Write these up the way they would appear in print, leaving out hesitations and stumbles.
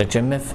HMF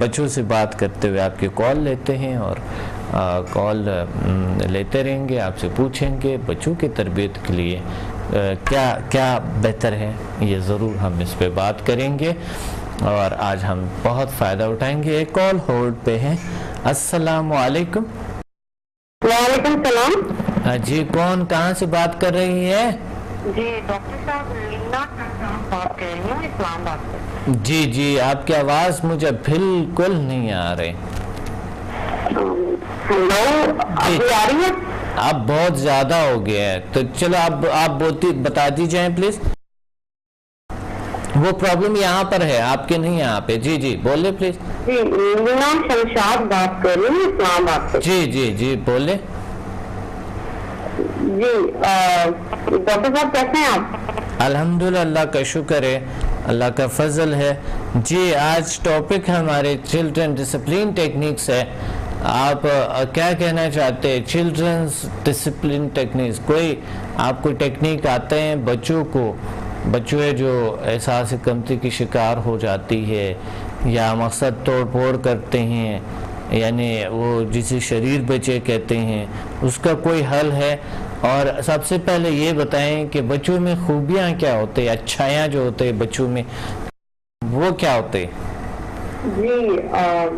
بچوں سے بات کرتے ہوئے آپ کی کال لیتے ہیں اور کال لیتے رہیں گے، آپ سے پوچھیں گے بچوں کی تربیت کے لیے کیا کیا بہتر ہے، یہ ضرور ہم اس پہ بات کریں گے اور آج ہم بہت فائدہ اٹھائیں گے۔ ایک کال ہولڈ پہ ہے۔ السلام علیکم۔ وعلیکم السلام۔ جی کون کہاں سے بات کر رہی ہے؟ جی ڈاکٹر صاحب لینا بات کر رہی ہوں اسلام آباد سے۔ جی جی آپ کی آواز مجھے بالکل نہیں آ رہی۔ ہیلو ابھی آ رہی ہے؟ اب بہت زیادہ ہو گیا ہے تو چلو آپ بتا دی جائیں پلیز۔ وہ پرابلم یہاں پر ہے، آپ کے نہیں یہاں پہ۔ جی جی بولے پلیز۔ جی لینا شمشاد بات کر رہی ہوں اسلام آباد سے۔ جی جی جی بولے۔ جی ڈاکٹر صاحب کیسے ہیں آپ؟ الحمدللہ اللہ کا شکر ہے، اللہ کا فضل ہے۔ جی آج ٹاپک ہمارے چلڈرن ڈسپلن ٹیکنیکس ہے۔ آپ کیا کہنا چاہتے ہیں؟ چلڈرنس ڈسپلن ٹیکنیکس، کوئی آپ کو ٹیکنیک آتے ہیں بچوں جو احساس کمتری کی شکار ہو جاتی ہے یا مقصد توڑ پھوڑ کرتے ہیں، یعنی وہ جسے شریر بچے کہتے ہیں، اس کا کوئی حل ہے؟ اور سب سے پہلے یہ بتائیں کہ بچوں میں خوبیاں کیا ہوتے ہیں، اچھائیاں جو ہوتے ہیں بچوں میں وہ کیا ہوتے ہیں؟ جی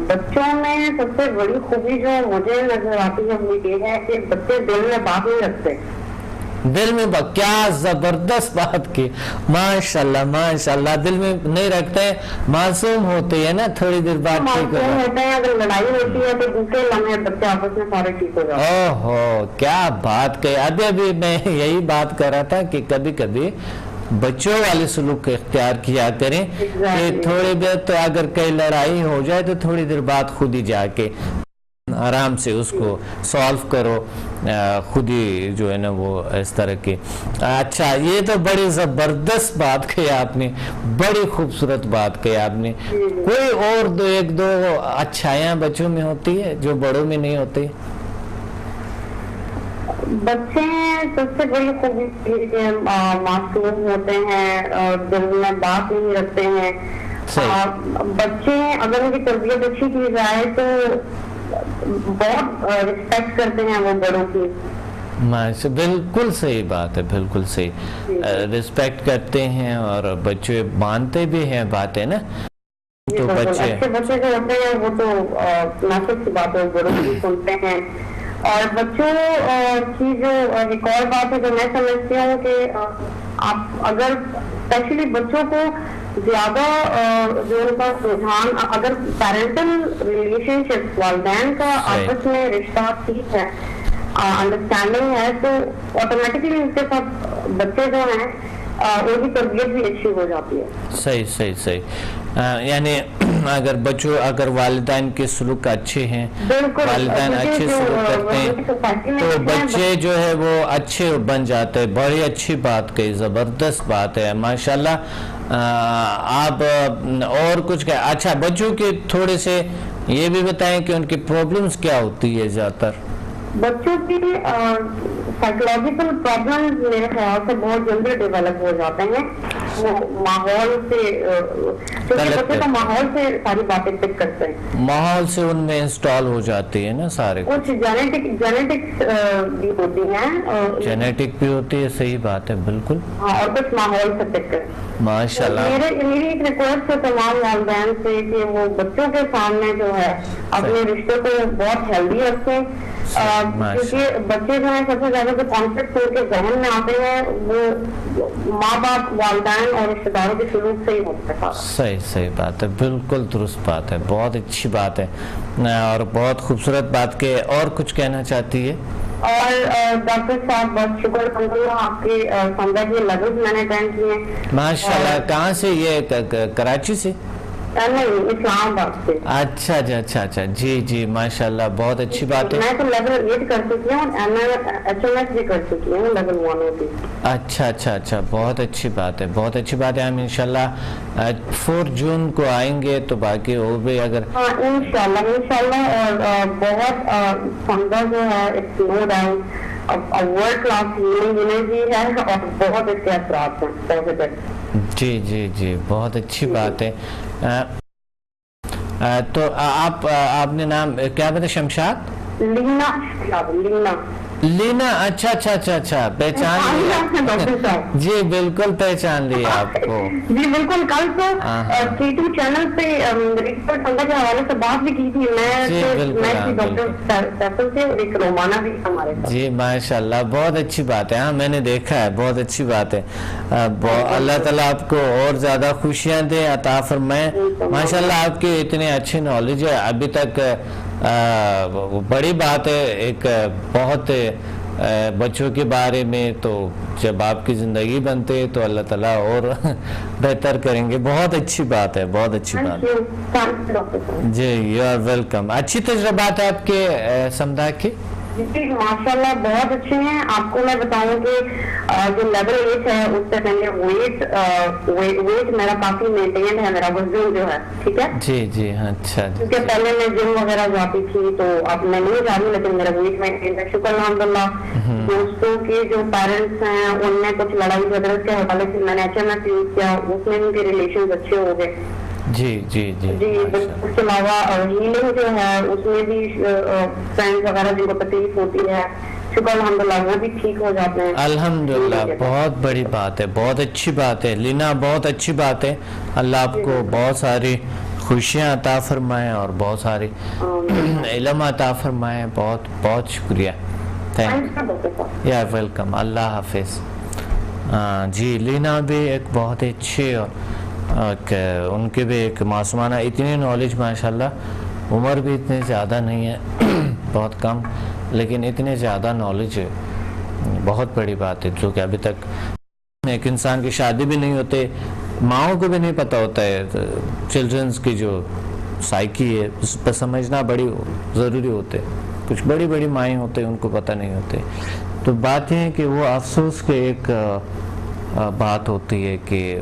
بچوں میں سب سے بڑی خوبی جو مجھے نظر آتی ہے وہ یہ ہے کہ بچے دل میں بات نہیں رکھتے۔ دل میں کیا زبردست بات کی، ماشاءاللہ ماشاءاللہ، دل میں نہیں رکھتے ہیں، معصوم ہوتے ہیں نا، تھوڑی دیر بعد معصوم ہوتے ہیں، اگر لڑائی ہوتی ہے تو دوسرے لمحے بچے آپس میں سارے ٹھیک ہو جاتے ہیں۔ اوہو کیا بات کہی، ابھی میں یہی بات کر رہا تھا کہ کبھی کبھی بچوں والے سلوک اختیار کیا کریں کہ تھوڑی دیر تو اگر کئی لڑائی ہو جائے تو تھوڑی دیر بعد خود ہی جا کے آرام سے اس کو سالو کرو، خود ہی جو ہے نا وہ اس طرح کی۔ اچھا یہ تو بڑی زبردست بات کہی آپ نے، بڑی خوبصورت بات کہی آپ نے۔ کوئی اور ایک دو اچھائیاں بچوں میں ہوتی ہے جو بڑوں میں نہیں ہوتی؟ بچے سب سے بڑی خوبی معصوم ہوتے ہیں اور دل میں بات نہیں رکھتے ہیں۔ بچے اگر ان کی تربیت اچھی کی جائے تو بہت رسپیکٹ کرتے ہیں وہ بڑوں کی۔ بالکل صحیح بات ہے، بالکل صحیح، رسپیکٹ کرتے ہیں اور بچے مانتے بھی ہیں باتیں نا، تو بچے جو ہوتے ہیں وہ تو مناسب سی بات ہے بڑوں کی سنتے ہیں۔ اور بچوں کی جو ایک اور بات ہے جو میں سمجھتی ہوں کہ آپ اگر اسپیشلی بچوں کو زیادہ جو ان کا رجحان، اگر پیرنٹل ریلیشن شپ، والدین کا آپس میں رشتہ ٹھیک ہے، انڈرسٹینڈنگ ہے، تو آٹومیٹکلی ان کے ساتھ بچے جو ہیں ان کی تربیت بھی اچھی ہو جاتی ہے۔ صحیح صحیح صحیح، یعنی اگر والدین کے سلوک اچھے ہیں، والدین اچھے سلوک کرتے ہیں تو بچے جو ہے وہ اچھے بن جاتے ہیں۔ بڑی اچھی بات کہی، زبردست بات ہے، ماشاءاللہ۔ آپ اور کچھ کہا؟ اچھا بچوں کے تھوڑے سے یہ بھی بتائیں کہ ان کی پرابلمز کیا ہوتی ہے زیادہ تر؟ بچوں کی سائیکولوجیکل پرابلمز میرے خیال سے بہت جلدی ڈیولپ ہو جاتے ہیں، وہ ماحول سے، بچے تو ماحول سے ساری باتیں پک کرتے ہیں، ماحول سے ان میں انسٹال ہو جاتی ہے نا سارے، کچھ جینیٹکس بھی ہوتی ہیں، جینیٹک بھی ہوتی ہے، صحیح بات ہے بالکل، اور کچھ ماحول سے پک کرتے ہیں۔ ماشاءاللہ میری ایک ریکویسٹ ہے تمام والدین سے کہ وہ بچوں کے سامنے جو ہے اپنے رشتے کو بہت ہیلدی رکھیں، کیونکہ بچے جو ہیں سب سے زیادہ جو کانفلکٹ ان کے ذہن میں آتے ہیں وہ ماں باپ، والدین اور رشتے داروں کے سلوک سے ہی ہوتے ہیں۔ صحیح صحیح بات ہے، بالکل درست بات ہے، بہت اچھی بات ہے اور بہت خوبصورت بات کہ اور کچھ کہنا چاہتی ہے؟ اور ڈاکٹر صاحب بہت شکر الحمدللہ آپ کے سنڈے کے لیولز میں نے اٹینڈ کیے۔ ماشاءاللہ، کہاں سے؟ یہ کراچی سے؟ نہیں، اسلام آباد سے۔ اچھا اچھا اچھا، جی جی ماشاءاللہ، بہت اچھی بات ہے۔ میں تو لیول 8 کر چکی ہوں، HMS بھی کر چکی ہوں، لیول 1 ہوتی۔ اچھا اچھا اچھا، بہت اچھی بات ہے، بہت اچھی بات ہے۔ ہم انشاءاللہ 4 جون کو آئیں گے تو باقی اور بھی اگر انشاءاللہ اور بہت سمجھا جو ہے no doubt world class healing energy ہے اور بہت اچھے اثرات ہیں۔ جی جی جی، بہت اچھی بات ہے۔ تو آپ نے نام کیا بتا؟ شمشاد؟ لینا لینا، اچھا اچھا اچھا اچھا، پہچان لیا جی، بالکل پہچان لیا آپ کو جی بالکل. کل تو K2 چینل پہ ریکارڈ سنگا کے حوالے سے بات بھی کی تھی میں ڈاکٹر سیفل سے، ایک رومانہ بھی ہمارے ساتھ. جی ماشاء اللہ، بہت اچھی بات ہے. ہاں میں نے دیکھا ہے، بہت اچھی بات ہے. اللہ تعالیٰ آپ کو اور زیادہ خوشیاں دے، عطا فرمائے. ماشاء اللہ آپ کی اتنی اچھی نالج ہے ابھی تک، بڑی بات ہے. ایک بہت بچوں کے بارے میں تو جب آپ کی زندگی بنتے تو اللہ تعالیٰ اور بہتر کریں گے. بہت اچھی بات ہے، بہت اچھی بات ہے. جی یو آر ویلکم. اچھی تجربات ہے آپ کے سمدھا کی؟ جی ماشاء اللہ بہت اچھے ہیں. آپ کو میں بتاؤں کہ جو لیول 8 ہے اس سے پہلے ویٹ میرا کافی مینٹین ہے، میرا وزن جو ہے ٹھیک ہے. جی جی اچھا. کیونکہ پہلے میں جم وغیرہ جاتی تھی تو اب میں نہیں جا رہی، لیکن میرا ویٹ مینٹین ہے شکر الحمدللہ. دوستوں کے جو پیرنٹس ہیں ان میں کچھ لڑائی جھگڑے کے حوالے سے میں نے HMS یوز کیا، اس میں ان کے ریلیشنز اچھے ہو گئے. جی جی جی جی اس کے علاوہ ہیلنگ جو ہے اس میں بھی فرینڈس وغیرہ جن کو تکلیف ہوتی ہے شکر الحمدللہ وہ بھی ٹھیک ہو جاتے ہیں الحمدللہ. بہت بڑی بات ہے، بہت اچھی بات ہے لینا، بہت اچھی بات ہے. اللہ آپ کو بہت ساری خوشیاں عطا فرمائے اور بہت ساری علم عطا فرمائے. بہت بہت شکریہ. یا ویلکم. اللہ حافظ. جی لینا بھی ایک بہت اچھی اور ان کے بھی ایک معصومانہ اتنی نالج ماشاءاللہ. عمر بھی اتنی زیادہ نہیں ہے، بہت کم، لیکن اتنے زیادہ نالج ہے. بہت بڑی بات ہے جو کہ ابھی تک ایک انسان کی شادی بھی نہیں ہوتے، ماؤں کو بھی نہیں پتہ ہوتا ہے. چلڈرنز کی جو سائیکی ہے اس پر سمجھنا بڑی ضروری ہوتے. کچھ بڑی بڑی مائیں ہوتے ان کو پتہ نہیں ہوتے. تو بات یہ ہے کہ وہ افسوس کے ایک بات ہوتی ہے کہ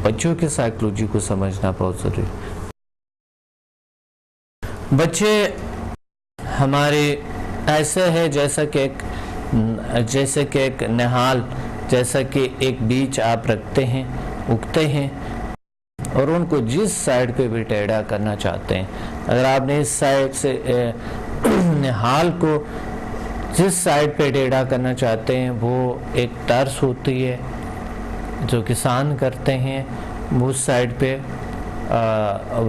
بچوں کے سائیکلوجی کو سمجھنا بہت ضروری. بچے ہمارے ایسے ہے جیسا کہ ایک نہال، جیسا کہ ایک بیج آپ رکھتے ہیں، اگتے ہیں اور ان کو جس سائیڈ پہ بھی ٹیڑھا کرنا چاہتے ہیں. اگر آپ نے اس سائیڈ سے نہال کو جس سائیڈ پہ ٹیڑھا کرنا چاہتے ہیں وہ ایک طرز ہوتی ہے جو کسان کرتے ہیں. اس سائیڈ پہ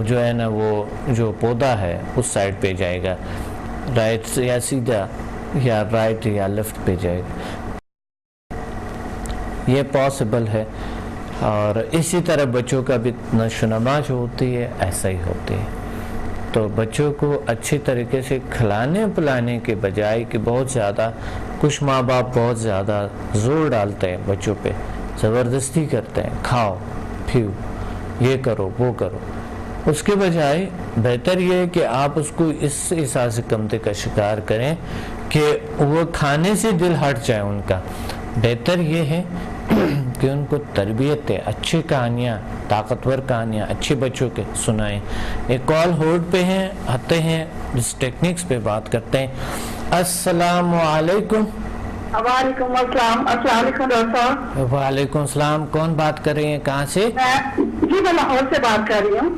جو ہے نا وہ جو پودا ہے اس سائیڈ پہ جائے گا، رائٹ یا سیدھا یا رائٹ یا لیفٹ پہ جائے گا. یہ پاسبل ہے. اور اسی طرح بچوں کا بھی نشو و نما جو ہوتی ہے ایسا ہی ہوتی ہے. تو بچوں کو اچھی طریقے سے کھلانے پلانے کے بجائے کہ بہت زیادہ کچھ ماں باپ بہت زیادہ زور ڈالتے ہیں بچوں پہ، زبردستی کرتے ہیں، کھاؤ پیو، یہ کرو وہ کرو. اس کے بجائے بہتر یہ ہے کہ آپ اس کو اس احساس کمتے کا شکار کریں کہ وہ کھانے سے دل ہٹ جائے ان کا. بہتر یہ ہے کہ ان کو تربیت، اچھی کہانیاں، طاقتور کہانیاں اچھے بچوں کے سنائیں. ایک کال ہولڈ پہ ہیں، آتے ہیں اس ٹیکنکس پہ بات کرتے ہیں. السلام علیکم. وعلیکم السلام. السلام علیکم ڈاکٹر صاحب. وعلیکم السلام. کون بات کر رہی ہیں، کہاں سے؟ جی میں لاہور سے بات کر رہی ہوں.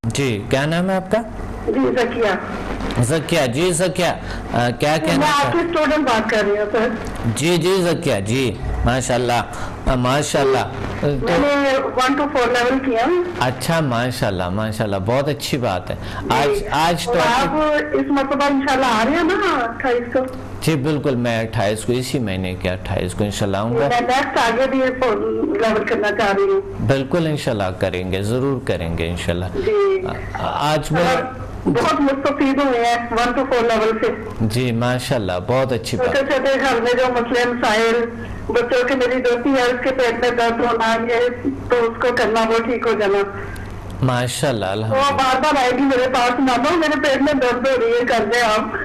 جی کیا نام ہے آپ کا؟ جی زکیہ. زکیہ. جی زکیہ کیا کہنا؟ میں آپ کے اسٹوڈنٹ بات کر رہی ہوں سر. جی جی زکیہ جی ماشاء اللہ ماشاء اللہ. میں نے 1 to 4 لیول کیا. اچھا ماشاء اللہ ماشاء اللہ، بہت اچھی بات ہے. آج تو آپ اس مرتبہ انشاءاللہ آ رہے ہیں نا 28 کو؟ جی بالکل، میں 28 کو اسی مہینے کے 28 کو انشاءاللہ آؤں گا. میں نیکسٹ آگے بھی لیول کرنا چاہ رہی ہوں. بالکل انشاءاللہ کریں گے، ضرور کریں گے انشاءاللہ. جی آج میں بہت مستفید ہوئے ہیں 1 to 4 لیول سے. جی ماشاءاللہ بہت اچھی بات. چھوٹے چھوٹے گھر میں جو مسئلے مسائل، بچوں کی میری دوستی ہے اس کے پیٹ میں درد ہونا، یہ تو اس کو کرنا وہ ٹھیک ہو جانا ماشاءاللہ. وہ بار بار آئے گی میرے پاس، مانو میرے پیٹ میں درد ہو رہی ہے، کر دیں آپ.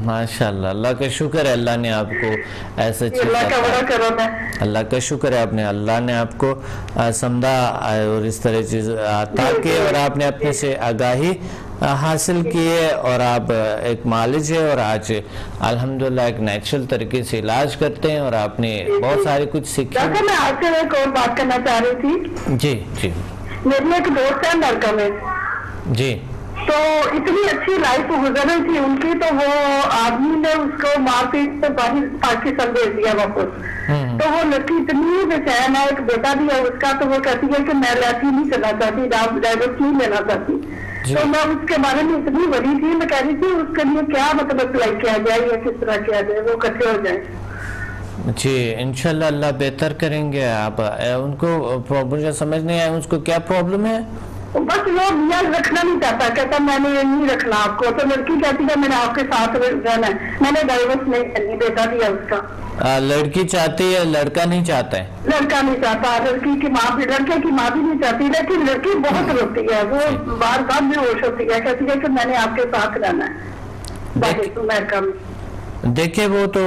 ماشاءاللہ. اللہ کا شکر ہے، اللہ نے آپ کو ایسا چیز، اللہ کا بڑا کرم ہے. اللہ کا شکر ہے اللہ نے آپ کو سمجھا اور اس طرح چیز عطا کی اور آپ نے اپنے سے آگاہی حاصل کی ہے اور آپ ایک مالج ہے اور آج الحمدللہ ایک نیچرل طریقے سے علاج کرتے ہیں اور آپ نے بہت سارے کچھ سیکھا. ڈاکٹر میں آپ سے ایک اور بات کرنا چاہ رہی تھی. جی جی. میری ایک دوست ہے امریکہ میں. جی تو اتنی اچھی لائف گزر رہی تھی ان کی، تو وہ آدمی نے اس کو مار پیٹ سے پاکستان بھیج دیا واپس. تو وہ لڑکی اتنی بے چین ہے، ایک بیٹا بھی ہے اس کا، تو وہ کہتی ہے کہ میں لڑکی نہیں کرنا چاہتی، ڈائیورس نہیں لینا چاہتی. تو میں اس کے بارے میں اتنی بڑی تھی، میں کہہ رہی تھی اس کے لیے کیا مطلب اپلائی کیا جائے یا کس طرح کیا جائے وہ اکٹھے ہو جائیں. جی انشاءاللہ اللہ بہتر کریں گے. آپ ان کو مجھے سمجھ نہیں آیا اس کو کیا پرابلم ہے. بس وہ میاں رکھنا نہیں چاہتا، کہتا میں نے نہیں رکھنا آپ کو. تو لڑکی کہتی ہے میں نے آپ کے ساتھ رہنا ہے، میں نے ڈائیورس نہیں کرنی، بیٹا بھی ہے اس کا. لڑکی چاہتی ہے، لڑکا نہیں چاہتا ہے. لڑکا نہیں چاہتا، لڑکی کی ماں بھی، لڑکے کی ماں بھی نہیں چاہتی، لیکن لڑکی بہت روتی ہے، وہ بار بار بے ہوش ہوتی ہے، کہتی ہے کہ میں نے آپ کے ساتھ رہنا ہے باقی امریکہ میں. دیکھیں وہ تو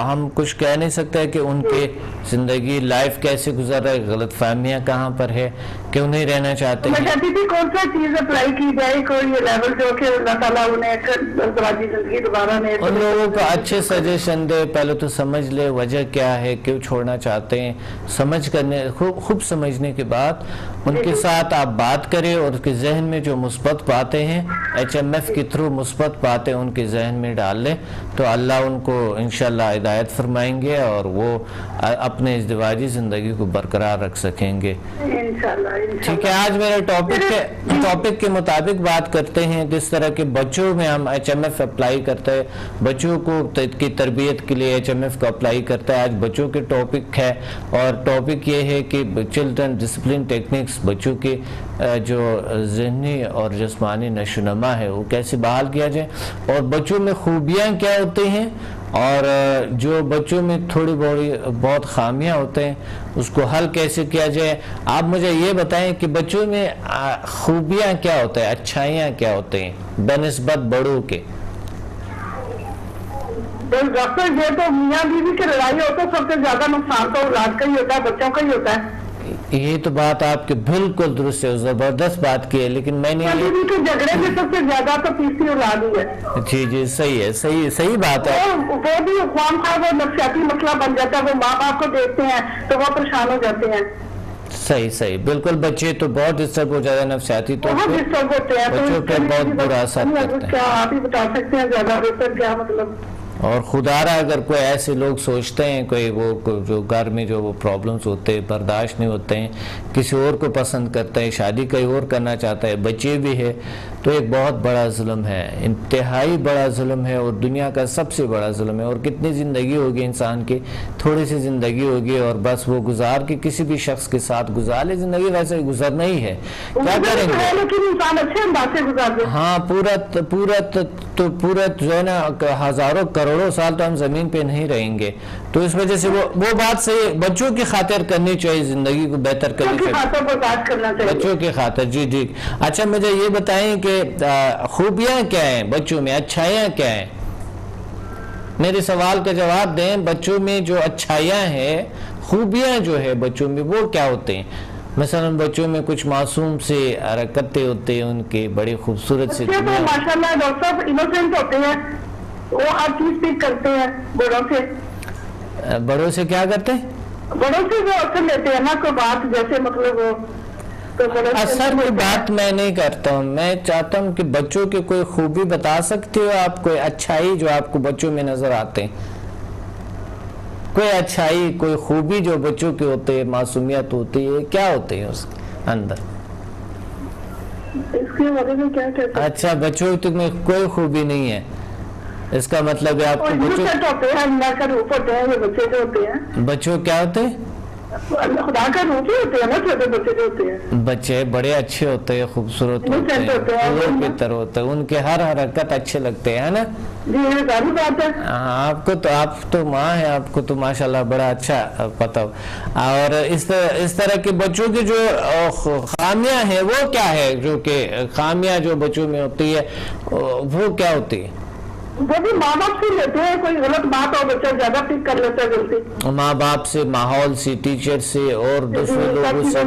ہم کچھ کہہ نہیں سکتے کہ ان کی زندگی لائف کیسے گزر رہا ہے، غلط فہمیاں کہاں پر ہے، کیوں نہیں رہنا چاہتے. میں کہتی تھی کون سا چیز اپلائی کی جائے، کوئی یہ لیول جو کہ اللہ تعالیٰ انہیں ازدواجی زندگی دوبارہ نے ان لوگوں کو اچھے سجیشن دے. پہلے تو سمجھ لے وجہ کیا ہے، کیوں چھوڑنا چاہتے ہیں، سمجھ کرنے خوب سمجھنے کے بعد ان کے ساتھ آپ بات کریں اور اس کے ذہن میں جو مثبت باتیں ہیں HMF کے تھرو مثبت باتیں ان کے ذہن میں ڈال لیں تو اللہ ان کو انشاءاللہ ہدایت فرمائیں گے اور وہ اپنے ازدواجی زندگی کو برقرار رکھ سکیں گے انشاءاللہ. ٹھیک ہے. آج میرے ٹاپک کے مطابق بات کرتے ہیں کس طرح کے بچوں میں ہم HMF اپلائی کرتے ہیں، بچوں کو کی تربیت کے لیے HMF کو اپلائی کرتا ہے. آج بچوں کے ٹاپک ہے اور ٹاپک یہ ہے کہ چلڈرن ڈسپلن ٹیکنکس، بچوں کے جو ذہنی اور جسمانی نشو و نما ہے وہ کیسے بحال کیا جائے، اور بچوں میں خوبیاں کیا ہوتی ہیں اور جو بچوں میں تھوڑی بہت خامیاں ہوتے ہیں اس کو حل کیسے کیا جائے. آپ مجھے یہ بتائیں کہ بچوں میں خوبیاں کیا ہوتے ہیں، اچھائیاں کیا ہوتے ہیں بنسبت بڑوں کے. ڈاکٹر یہ تو میاں بیوی کی لڑائی ہوتا ہے، سب سے زیادہ نقصان تو اولاد کا ہی ہوتا ہے، بچوں کا ہی ہوتا ہے. یہ تو بات آپ کے بالکل درست ہے، زبردست بات کی ہے، لیکن میں نے جھگڑے میں سب سے زیادہ تو تیسری اولاد ہی ہے. جی صحیح ہے، صحیح بات ہے. وہ بھی اقوام کا وہ نفسیاتی مسئلہ بن جاتا ہے، وہ ماں باپ کو دیکھتے ہیں تو وہ پریشان ہو جاتے ہیں. صحیح بالکل. بچے تو بہت ڈسٹرب ہو جاتے ہیں نفسیاتی طور پہ، ڈسٹرب ہوتے ہیں، بچوں پہ بہت برا اثر کرتے ہیں. کیا آپ ہی بتا سکتے ہیں زیادہ بہتر کیا مطلب. اور خدا رہا اگر کوئی ایسے لوگ سوچتے ہیں کوئی وہ جو گھر میں جو وہ پرابلمز ہوتے ہیں برداشت نہیں ہوتے ہیں، کسی اور کو پسند کرتے ہیں، شادی کہیں اور کرنا چاہتا ہے، بچے بھی ہے، تو ایک بہت بڑا ظلم ہے، انتہائی بڑا ظلم ہے اور دنیا کا سب سے بڑا ظلم ہے. اور کتنی زندگی ہوگی انسان کی، تھوڑی سی زندگی ہوگی اور بس وہ گزار کے کسی بھی شخص کے ساتھ گزار لے. زندگی ویسے گزرنا ہی ہے، کیا کریں گے. ہاں پورا جو ہے نا ہزاروں کروڑوں سال تو ہم زمین پہ نہیں رہیں گے، تو اس وجہ سے وہ بات صحیح بچوں کی خاطر کرنی چاہیے، زندگی کو بہتر کرنی چاہیے بچوں کی خاطر. جی اچھا مجھے یہ بتائیں کہ خوبیاں کیا ہیں بچوں میں، اچھائیاں کیا ہیں. میرے سوال کا جواب دیں. بچوں میں جو اچھائیاں ہیں، خوبیاں جو ہے بچوں میں وہ کیا ہوتے ہیں. مثلا بچوں میں کچھ معصوم سے حرکتیں ہوتے ہیں، ان کے بڑے خوبصورت سے ماشاءاللہ ڈاکٹر صاحب انوسنٹ ہوتے ہیں، وہ ہر چیز پک کرتے ہیں. بڑوں سے کیا کرتے ہیں؟ بڑوں سے وہ اثر لیتے ہیں نا، کوئی بات جیسے مطلب اثر کوئی بات میں نہیں کرتا ہوں. میں چاہتا ہوں کہ بچوں کی کوئی خوبی بتا سکتے ہو آپ، کوئی اچھائی جو آپ کو بچوں میں نظر آتے ہیں، کوئی اچھائی کوئی خوبی جو بچوں کے ہوتے ہیں، معصومیت ہوتی ہے، کیا ہوتے ہیں اس کے اندر. اس کے بارے میں کیا کہتے ہیں؟ اچھا بچوں میں کوئی خوبی نہیں ہے، اس کا مطلب ہے آپ کو بچوں بچوں کیا ہوتے ہیں؟ خدا کا روپ ہی ہوتے ہیں نا، چھوٹے بچے جو ہوتے ہیں. بچے بڑے اچھے ہوتے ہیں، خوبصورت ہوتے ہیں، بہتر ہوتے ہیں، ان کے ہر حرکت اچھے لگتے ہیں نا. آپ تو ماں ہے، آپ کو تو ماشاءاللہ بڑا اچھا پتہ. اور اس طرح کے بچوں کی جو خامیاں ہیں وہ کیا ہے، جو کہ خامیاں جو بچوں میں ہوتی ہے وہ کیا ہوتی ہے؟ وہ بھی ماں باپ سے لیتے ہیں، کوئی غلط بات ہو بچہ زیادہ پک کر لیتا ہے غلطی. ماں باپ سے، ماحول سے، ٹیچر سے اور دوسرے لوگوں سے،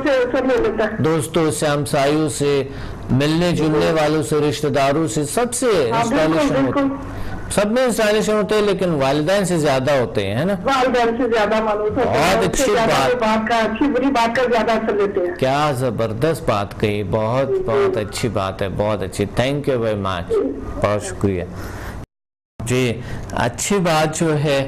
دوستوں سے، ہمسایوں سے، ملنے جلنے والوں سے، رشتہ داروں سے، سب سے انسٹالیشن ہوتی ہے. سب میں انسٹالیشن ہوتے ہیں لیکن والدین سے زیادہ ہوتے ہیں نا. والدین سے زیادہ معلوم ہوتا ہے, بہت اچھی بات, اچھی بری بات کا زیادہ اثر لیتے ہیں. کیا زبردست بات کہی, بہت بہت اچھی بات ہے, بہت اچھی. تھینک یو ویری مچ, بہت شکریہ جی. اچھی بات جو ہے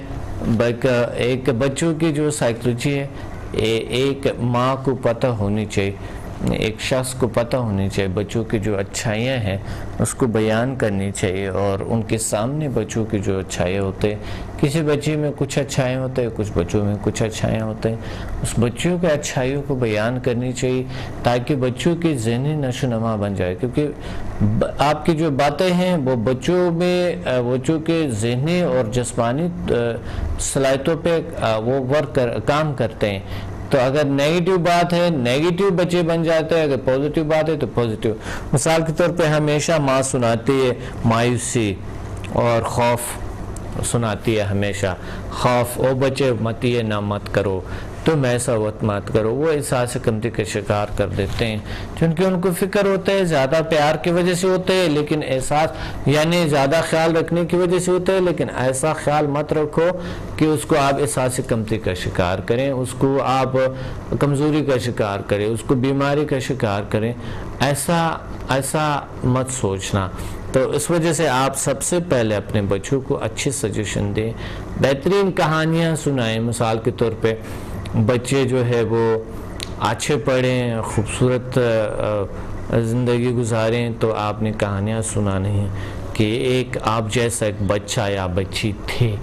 ایک بچوں کی جو سائیکلوجی ہے, ایک ماں کو پتہ ہونی چاہیے, ایک شخص کو پتہ ہونی چاہیے بچوں کی جو اچھائیاں ہیں اس کو بیان کرنی چاہیے, اور ان کے سامنے بچوں کی جو اچھائیاں ہوتے ہیں, کسی بچے میں کچھ اچھائیاں ہوتے ہیں, کچھ بچوں میں کچھ اچھائیاں ہوتے ہیں, اس بچوں کے اچھائیوں کو بیان کرنی چاہیے تاکہ بچوں کی ذہنی نشو و نما بن جائے. کیونکہ آپ کی جو باتیں ہیں وہ بچوں کے ذہنی اور جسمانی صلاحیتوں پہ وہ کام کرتے ہیں. تو اگر نیگیٹو بات ہے نیگیٹو بچے بن جاتے ہیں, اگر پوزیٹیو بات ہے تو پوزیٹیو. مثال کے طور پہ ہمیشہ ماں سناتی ہے مایوسی اور خوف سناتی ہے, ہمیشہ خوف, او بچے مت یہ نہ مت کرو, تم ایسا وقت مت کرو. وہ احساس کمتری کا شکار کر دیتے ہیں کیونکہ ان کو فکر ہوتا ہے, زیادہ پیار کی وجہ سے ہوتے ہیں, لیکن احساس یعنی زیادہ خیال رکھنے کی وجہ سے ہوتے ہیں, لیکن ایسا خیال مت رکھو کہ اس کو آپ احساس کمتری کا شکار کریں, اس کو آپ کمزوری کا شکار کریں, اس کو بیماری کا شکار کریں. ایسا مت سوچنا. تو اس وجہ سے آپ سب سے پہلے اپنے بچوں کو اچھی سجیشن دیں, بہترین کہانیاں سنائیں. مثال کے طور پہ بچے جو ہے وہ اچھے پڑھیں, خوبصورت زندگی گزاریں, تو آپ نے کہانیاں سنانی ہیں کہ ایک آپ جیسا ایک بچہ یا بچی تھے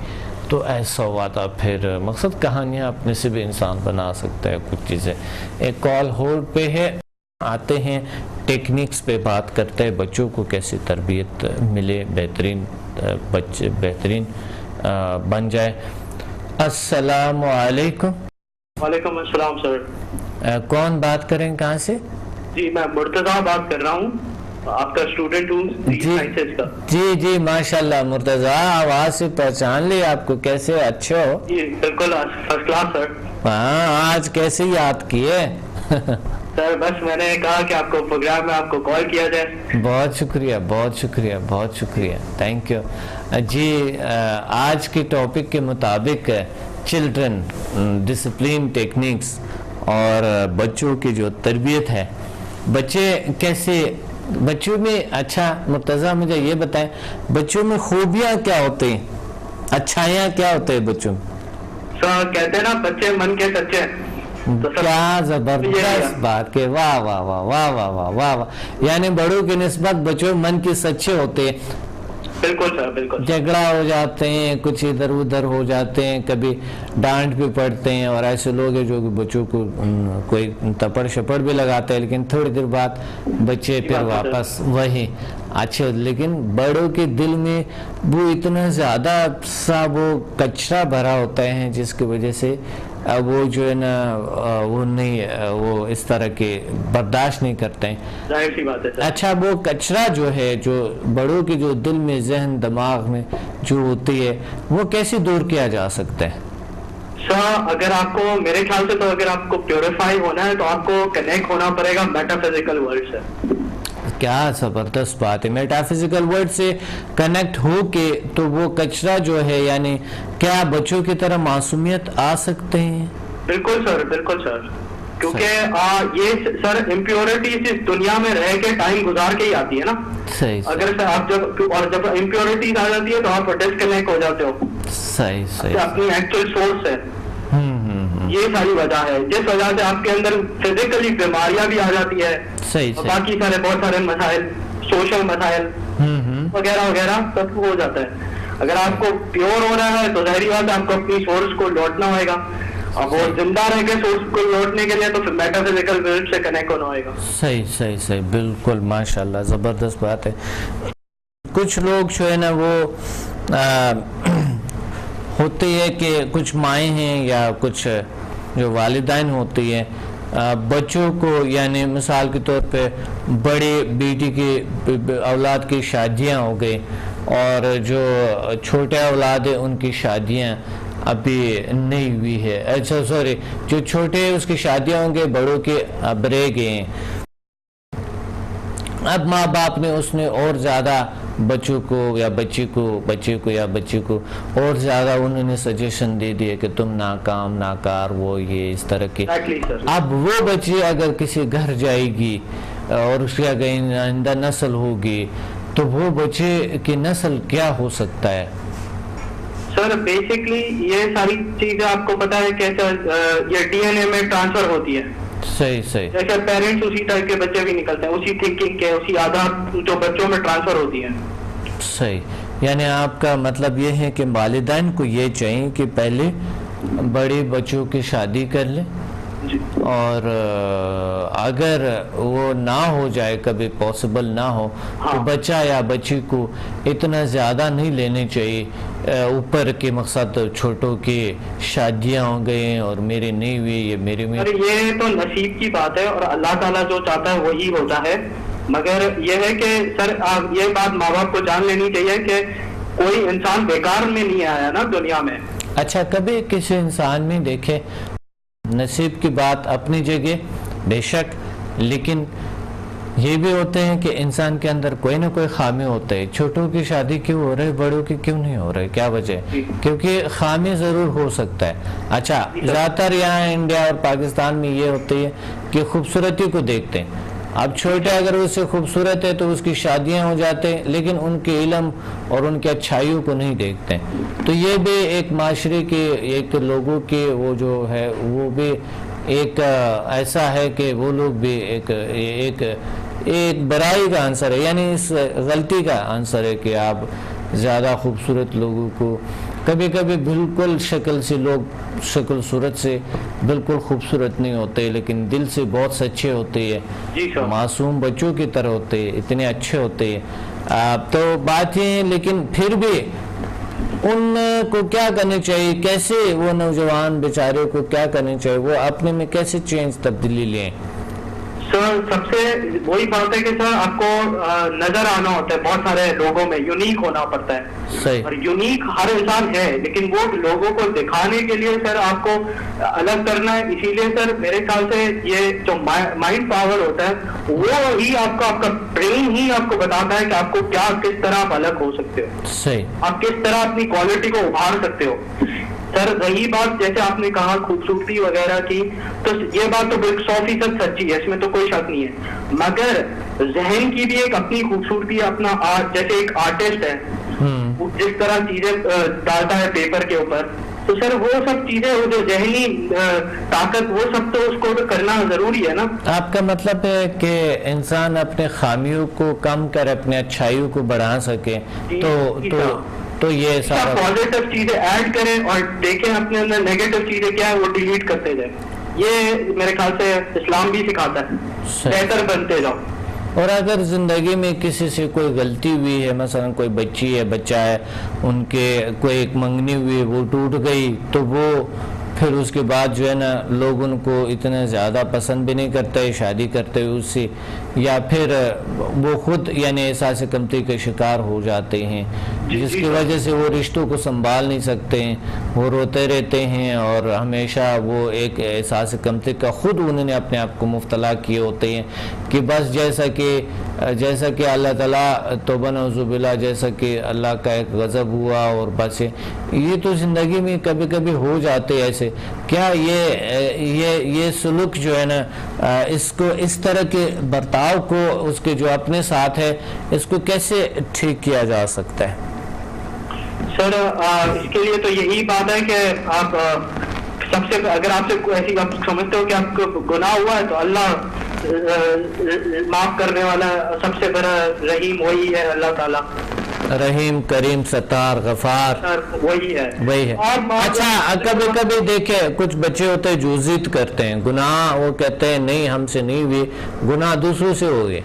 تو ایسا ہوا تھا. پھر مقصد کہانیاں اپنے سے بھی انسان بنا سکتا ہے کچھ چیزیں. ایک کال ہولڈ پہ ہے, آتے ہیں, ٹیکنیکس پہ بات کرتے ہیں, بچوں کو کیسی تربیت ملے, بچے بہترین بن جائے. السلام علیکم. وعلیکم السلام سر. کون بات کریں, کہاں سے؟ جی میں مرتضیٰ بات کر رہا ہوں, آپ کا اسٹوڈنٹ ہوں سائنسز کا. جی ماشاءاللہ مرتضیٰ, آواز سے پہچان لی آپ کو. کیسے, اچھے ہو؟ جی بالکل فرسٹ کلاس سر. ہاں, آج کیسے یاد کیے؟ سر بس میں نے کہا کہ آپ کو پروگرام میں آپ کو کال کیا جائے. بہت شکریہ, بہت شکریہ, بہت شکریہ, تھینک یو جی. آج کے ٹاپک کے مطابق چلڈرن ڈسپلین ٹیکنیکس اور بچوں کی جو تربیت ہے, بچے کیسے, بچوں میں, اچھا مرتضیٰ مجھے یہ بتائیں بچوں میں خوبیاں کیا ہوتے ہیں, اچھائیاں کیا ہوتے ہیں بچوں میں؟ سر کہتے ہیں نا بچے من کے سچے. کیا زبردست بات کہ واہ واہ واہ واہ واہ واہ واہ واہ, یعنی بڑوں کی نسبت بچوں من کے سچے ہوتے ہیں. بالکل سر, بالکل. جھگڑا ہو جاتے ہیں, کچھ ادھر ادھر ہو جاتے ہیں, کبھی ڈانٹ بھی پڑتے ہیں, اور ایسے لوگ ہیں جو کہ بچوں کو کوئی تپڑ شپڑ بھی لگاتے ہیں, لیکن تھوڑی دیر بعد بچے پھر واپس وہی اچھے. لیکن بڑوں کے دل میں وہ اتنا زیادہ سا وہ کچرا بھرا ہوتا ہے جس کی وجہ سے وہ جو ہے نا وہ اس طرح کے برداشت نہیں کرتے ہیں. ظاہر سی بات ہے سر. اچھا, وہ کچرا جو ہے جو بڑوں کے جو دل میں, ذہن, دماغ میں جو ہوتی ہے, وہ کیسے دور کیا جا سکتا ہے؟ سر اگر آپ کو, میرے خیال سے تو اگر آپ کو پیوریفائی ہونا ہے تو آپ کو کنیکٹ ہونا پڑے گا میٹا فزیکل ورلڈ سے. کیا زبردست بات ہے, میٹا فزیکل ورلڈ سے کنیکٹ ہو کے تو وہ کچرا جو ہے, یعنی کیا بچوں کی طرح معصومیت آ سکتے ہیں؟ بالکل سر, بالکل سر. کیونکہ یہ سر امپیورٹیز اس دنیا میں رہ کے ٹائم گزار کے ہی آتی ہے نا. صحیح. اگر سر آپ جب امپیورٹیز آ جاتی ہے تو آپ ڈسکنیکٹ ہو جاتے ہو. صحیح. اپنی ایکچوئل سورس ہے. یہ ساری وجہ ہے جس وجہ سے آپ کے اندر فزیکلی بیماریاں بھی آ جاتی ہے, باقی سارے بہت سارے مسائل, سوشل مسائل وغیرہ وغیرہ سب ہو جاتا ہے. اگر آپ کو پیور ہونا ہے تو ظاہری بات ہے آپ کو اپنی سورس کو لوٹنا ہوئے گا. اب وہ زندہ رہ کے سورس کو لوٹنے کے لیے تو پھر میٹا فزیکل ورلڈ سے کنیکٹ ہونا ہوئے گا. صحیح, بالکل ماشاءاللہ, زبردست بات ہے. کچھ لوگ جو ہے نا وہ ہوتی ہے کہ کچھ مائیں ہیں یا کچھ جو والدین ہوتی ہیں, بچوں کو, یعنی مثال کے طور پہ بڑی بیٹی کی اولاد کی شادیاں ہو گئی اور جو چھوٹے اولاد ہیں ان کی شادیاں ابھی نہیں ہوئی ہے. اچھا سوری, جو چھوٹے اس کی شادیاں ہوں گے, بڑوں کے اب رہ گئے ہیں. اب ماں باپ نے اس نے اور زیادہ بچوں کو یا بچے کو اور زیادہ انہوں نے سجیشن دے دیے کہ تم ناکام ناکار وہ یہ اس طرح کے. اب وہ بچی اگر کسی گھر جائے گی اور اس کی اگر آئندہ نسل ہوگی تو وہ بچے کی نسل کیا ہو سکتا ہے؟ سر بیسکلی یہ ساری چیزیں آپ کو پتا ہے کیسے یہ ڈی این اے میں ٹرانسفر ہوتی ہے. صحیح جیسے پیرنٹس اسی ٹائپ کے بچے بھی نکلتے ہیں, اسی تھنکنگ کے, اسی عادات جو بچوں میں ٹرانسفر ہوتی ہیں. صحیح, یعنی آپ کا مطلب یہ ہے کہ والدین کو یہ چاہیے کہ پہلے بڑے بچوں کی شادی کر لیں اور اگر وہ نہ ہو جائے, کبھی پاسبل نہ ہو تو بچہ یا بچی کو اتنا زیادہ نہیں لینے چاہیے اوپر کے مقصد چھوٹوں کی شادیاں ہو گئے اور میرے نہیں ہوئی یہ میرے. یہ تو نصیب کی بات ہے اور اللہ تعالیٰ جو چاہتا ہے وہی ہوتا ہے, مگر یہ ہے کہ سر یہ بات ماں باپ کو جان لینی چاہیے کہ کوئی انسان بیکار میں نہیں آیا نا دنیا میں. اچھا, کبھی کسی انسان میں دیکھے نصیب کی بات اپنی جگہ بے شک, لیکن یہ بھی ہوتے ہیں کہ انسان کے اندر کوئی نہ کوئی خامی ہوتے ہیں. چھوٹوں کی شادی کیوں ہو رہے, بڑوں کی کیوں نہیں ہو رہے, کیا وجہ ہے؟ کیونکہ خامی ضرور ہو سکتا ہے. اچھا, زیادہ تر یہاں انڈیا اور پاکستان میں یہ ہوتی ہے کہ خوبصورتی کو دیکھتے ہیں. اب چھوٹے اگر اس سے خوبصورت ہے تو اس کی شادیاں ہو جاتے ہیں, لیکن ان کے علم اور ان کے اچھائیوں کو نہیں دیکھتے. تو یہ بھی ایک معاشرے کے ایک لوگوں کے وہ جو ہے وہ بھی ایک ایسا ہے کہ وہ لوگ بھی ایک برائی کا عنصر ہے, یعنی اس غلطی کا عنصر ہے کہ آپ زیادہ خوبصورت لوگوں کو, کبھی کبھی بالکل شکل سے لوگ شکل صورت سے بالکل خوبصورت نہیں ہوتے لیکن دل سے بہت سچے ہوتے ہیں, معصوم بچوں کی طرح ہوتے ہیں, اتنے اچھے ہوتے ہیں. تو بات یہ ہے, لیکن پھر بھی ان کو کیا کرنا چاہیے, کیسے وہ نوجوان بیچارے کو کیا کرنا چاہیے, وہ اپنے میں کیسے چینج تبدیلی لیں؟ سر سب سے وہی بات ہے کہ سر آپ کو نظر آنا ہوتا ہے, بہت سارے لوگوں میں یونیک ہونا پڑتا ہے. اور یونیک ہر انسان ہے, لیکن وہ لوگوں کو دکھانے کے لیے سر آپ کو الگ کرنا ہے. اسی لیے سر میرے خیال سے یہ جو مائنڈ پاور ہوتا ہے وہ ہی آپ کا برین ہی آپ کو بتاتا ہے کہ آپ کو کیا کس طرح آپ الگ ہو سکتے ہو, آپ کس طرح اپنی کوالٹی کو ابھار سکتے ہو. سر رہی بات جیسے آپ نے کہا خوبصورتی وغیرہ کی, تو یہ بات تو 100% سچی ہے, اس میں تو کوئی شک نہیں ہے, مگر ذہن کی بھی ایک اپنی خوبصورتی, اپنا آرٹ, جیسے ایک آرٹسٹ ہے جس طرح چیزیں ڈالتا ہے پیپر کے اوپر, تو سر وہ سب چیزیں وہ جو ذہنی طاقت وہ سب تو اس کو تو کرنا ضروری ہے نا. آپ کا مطلب ہے کہ انسان اپنے خامیوں کو کم کر اپنے اچھائیوں کو بڑھا سکے, تو یہ سارا پازیٹیو چیزیں ایڈ کریں اور دیکھیں اپنے اندر نیگیٹو چیزیں کیا ہے وہ ڈیلیٹ کرتے جائیں. یہ میرے خیال سے اسلام بھی سکھاتا ہے, بہتر بنتے جاؤ. اور اگر زندگی میں کسی سے کوئی غلطی ہوئی ہے, مثلا کوئی بچی ہے بچہ ہے, ان کے کوئی ایک منگنی ہوئی وہ ٹوٹ گئی, تو وہ پھر اس کے بعد جو ہے نا لوگ ان کو اتنا زیادہ پسند بھی نہیں کرتے شادی کرتے ہوئے اس سے, یا پھر وہ خود یعنی احساس کمتری کے شکار ہو جاتے ہیں, جس کی وجہ سے وہ رشتوں کو سنبھال نہیں سکتے ہیں, وہ روتے رہتے ہیں اور ہمیشہ وہ ایک احساس کمتری کا خود انہوں نے اپنے آپ کو مبتلا کیے ہوتے ہیں کہ بس جیسا کہ اللہ تعالیٰ توبہ نعوذ باللہ, جیسا کہ اللہ کا ایک غضب ہوا اور بس یہ تو زندگی میں کبھی کبھی ہو جاتے ایسے. کیا یہ سلوک جو ہے نا اس کو اس طرح کے برتاؤ کو اس کے جو اپنے ساتھ ہے اس کو کیسے ٹھیک کیا جا سکتا ہے؟ سر اس کے لیے تو یہی بات ہے کہ آپ سب سے اگر آپ سے ایسی آپ سمجھتے ہو کہ آپ کو گناہ ہوا ہے تو اللہ معاف کرنے والا سب سے بڑا رحیم وہی ہے, اللہ تعالیٰ رحیم کریم ستار غفار وہی ہے. اچھا, کبھی کبھی دیکھیں کچھ بچے ہوتے ہیں جو ضد کرتے ہیں, گناہ وہ کہتے ہیں نہیں ہم سے نہیں ہوئے, گناہ دوسروں سے ہو گئے,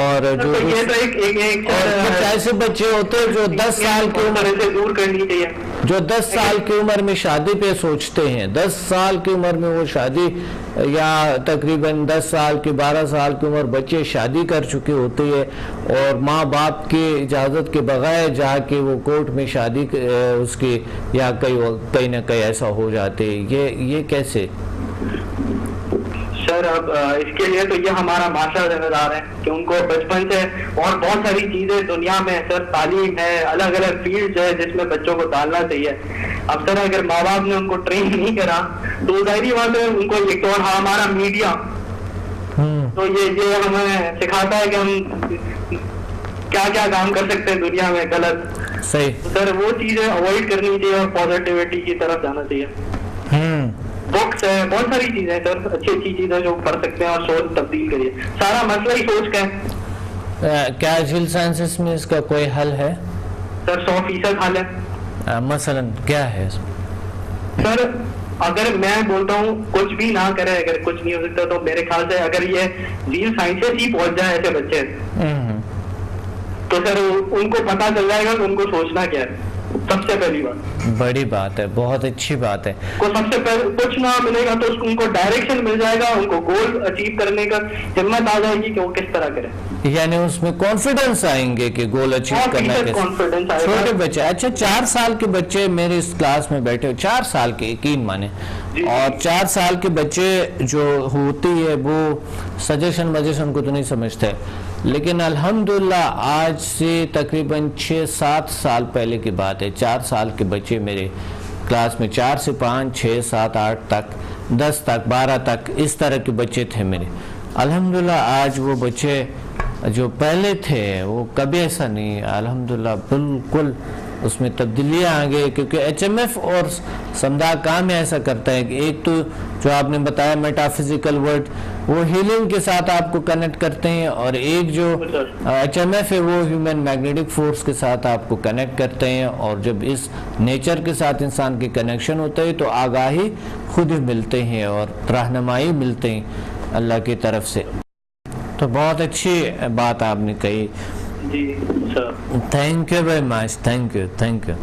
اور جو کچھ ایسے بچے ہوتے ہیں جو 10 سال کی عمر سے دور کرنی چاہیے, جو 10 سال کی عمر میں شادی پہ سوچتے ہیں, 10 سال کی عمر میں وہ شادی, یا تقریباً 10 سال کی 12 سال کی عمر بچے شادی کر چکے ہوتے ہیں اور ماں باپ کی اجازت کے بغیر جا کے وہ کورٹ میں شادی اس کی یا کہیں نہ کہیں ایسا ہو جاتے, یہ کیسے؟ سر سر اب اس کے لیے تو یہ ہمارا معاشرہ ذمہ دار ہے کہ ان کو بچپن سے اور بہت ساری چیزیں دنیا میں سر تعلیم ہے, الگ الگ فیلڈ ہے جس میں بچوں کو ڈالنا چاہیے. اب سر اگر ماں باپ نے ان کو ٹرین نہیں کرا تو ظاہری بات ہے ان کو ایک تو ہمارا میڈیا تو یہ ہمیں سکھاتا ہے کہ ہم کیا کیا کام کر سکتے ہیں دنیا میں غلط. صحیح سر وہ چیزیں اوائڈ کرنی چاہیے اور پازیٹیوٹی کی طرف جانا چاہیے. بکس ہے, بہت ساری چیزیں سر, اچھی اچھی چیزیں جو پڑھ سکتے ہیں اور سوچ تبدیل کریے. سارا مسئلہ ہی سوچ کا ہے. کیا جیل سائنسز میں اس کا کوئی حل ہے؟ سر 100% حل ہے. مثلا کیا ہے سر؟ اگر میں بولتا ہوں کچھ بھی نہ کرے, اگر کچھ نہیں ہو سکتا تو میرے خیال سے اگر یہ جیل سائنسز ہی پہنچ جائے ایسے بچے تو سر ان کو پتا چل جائے گا کہ ان کو سوچنا کیا ہے. سب سے پہلی بات بڑی بات ہے, بہت اچھی بات ہے. کو سب سے پہلے کچھ نہ ملے گا تو ان کو ڈائریکشن مل جائے گا, ان کو گول اچیو کرنے کا ہمت آ جائے گی کہ وہ کس طرح کرے. یعنی اس میں کانفیڈنس آئیں گے کہ گول اچیو کرنا ہے. چھوٹے بچے, اچھا 4 سال کے بچے میرے اس کلاس میں بیٹھے ہو, 4 سال کے, یقین مانے, اور 4 سال کے بچے جو ہوتی ہے وہ سجیشن کو تو نہیں سمجھتے, لیکن الحمدللہ آج سے تقریباً 6-7 سال پہلے کی بات ہے, 4 سال کے بچے میرے کلاس میں, 4 سے 5, 6, 7, 8 تک, 10 تک, 12 تک, اس طرح کے بچے تھے میرے. الحمدللہ آج وہ بچے جو پہلے تھے وہ کبھی ایسا نہیں, الحمدللہ بالکل اس میں تبدیلیاں آ گئی. کیونکہ HMF اور سمدھا کام ایسا کرتا ہے کہ ایک تو جو آپ نے بتایا میٹافزیکل ورڈ وہ ہیلنگ کے ساتھ آپ کو کنیکٹ کرتے ہیں, اور ایک جو HMF ہے وہ ہیومن میگنیٹک فورس کے ساتھ آپ کو کنیکٹ کرتے ہیں. اور جب اس نیچر کے ساتھ انسان کی کنیکشن ہوتا ہے تو آگاہی خود ہی ملتے ہیں اور رہنمائی ملتے ہیں اللہ کی طرف سے. تو بہت اچھی بات آپ نے کہی. جی sir, thank you very much, thank you.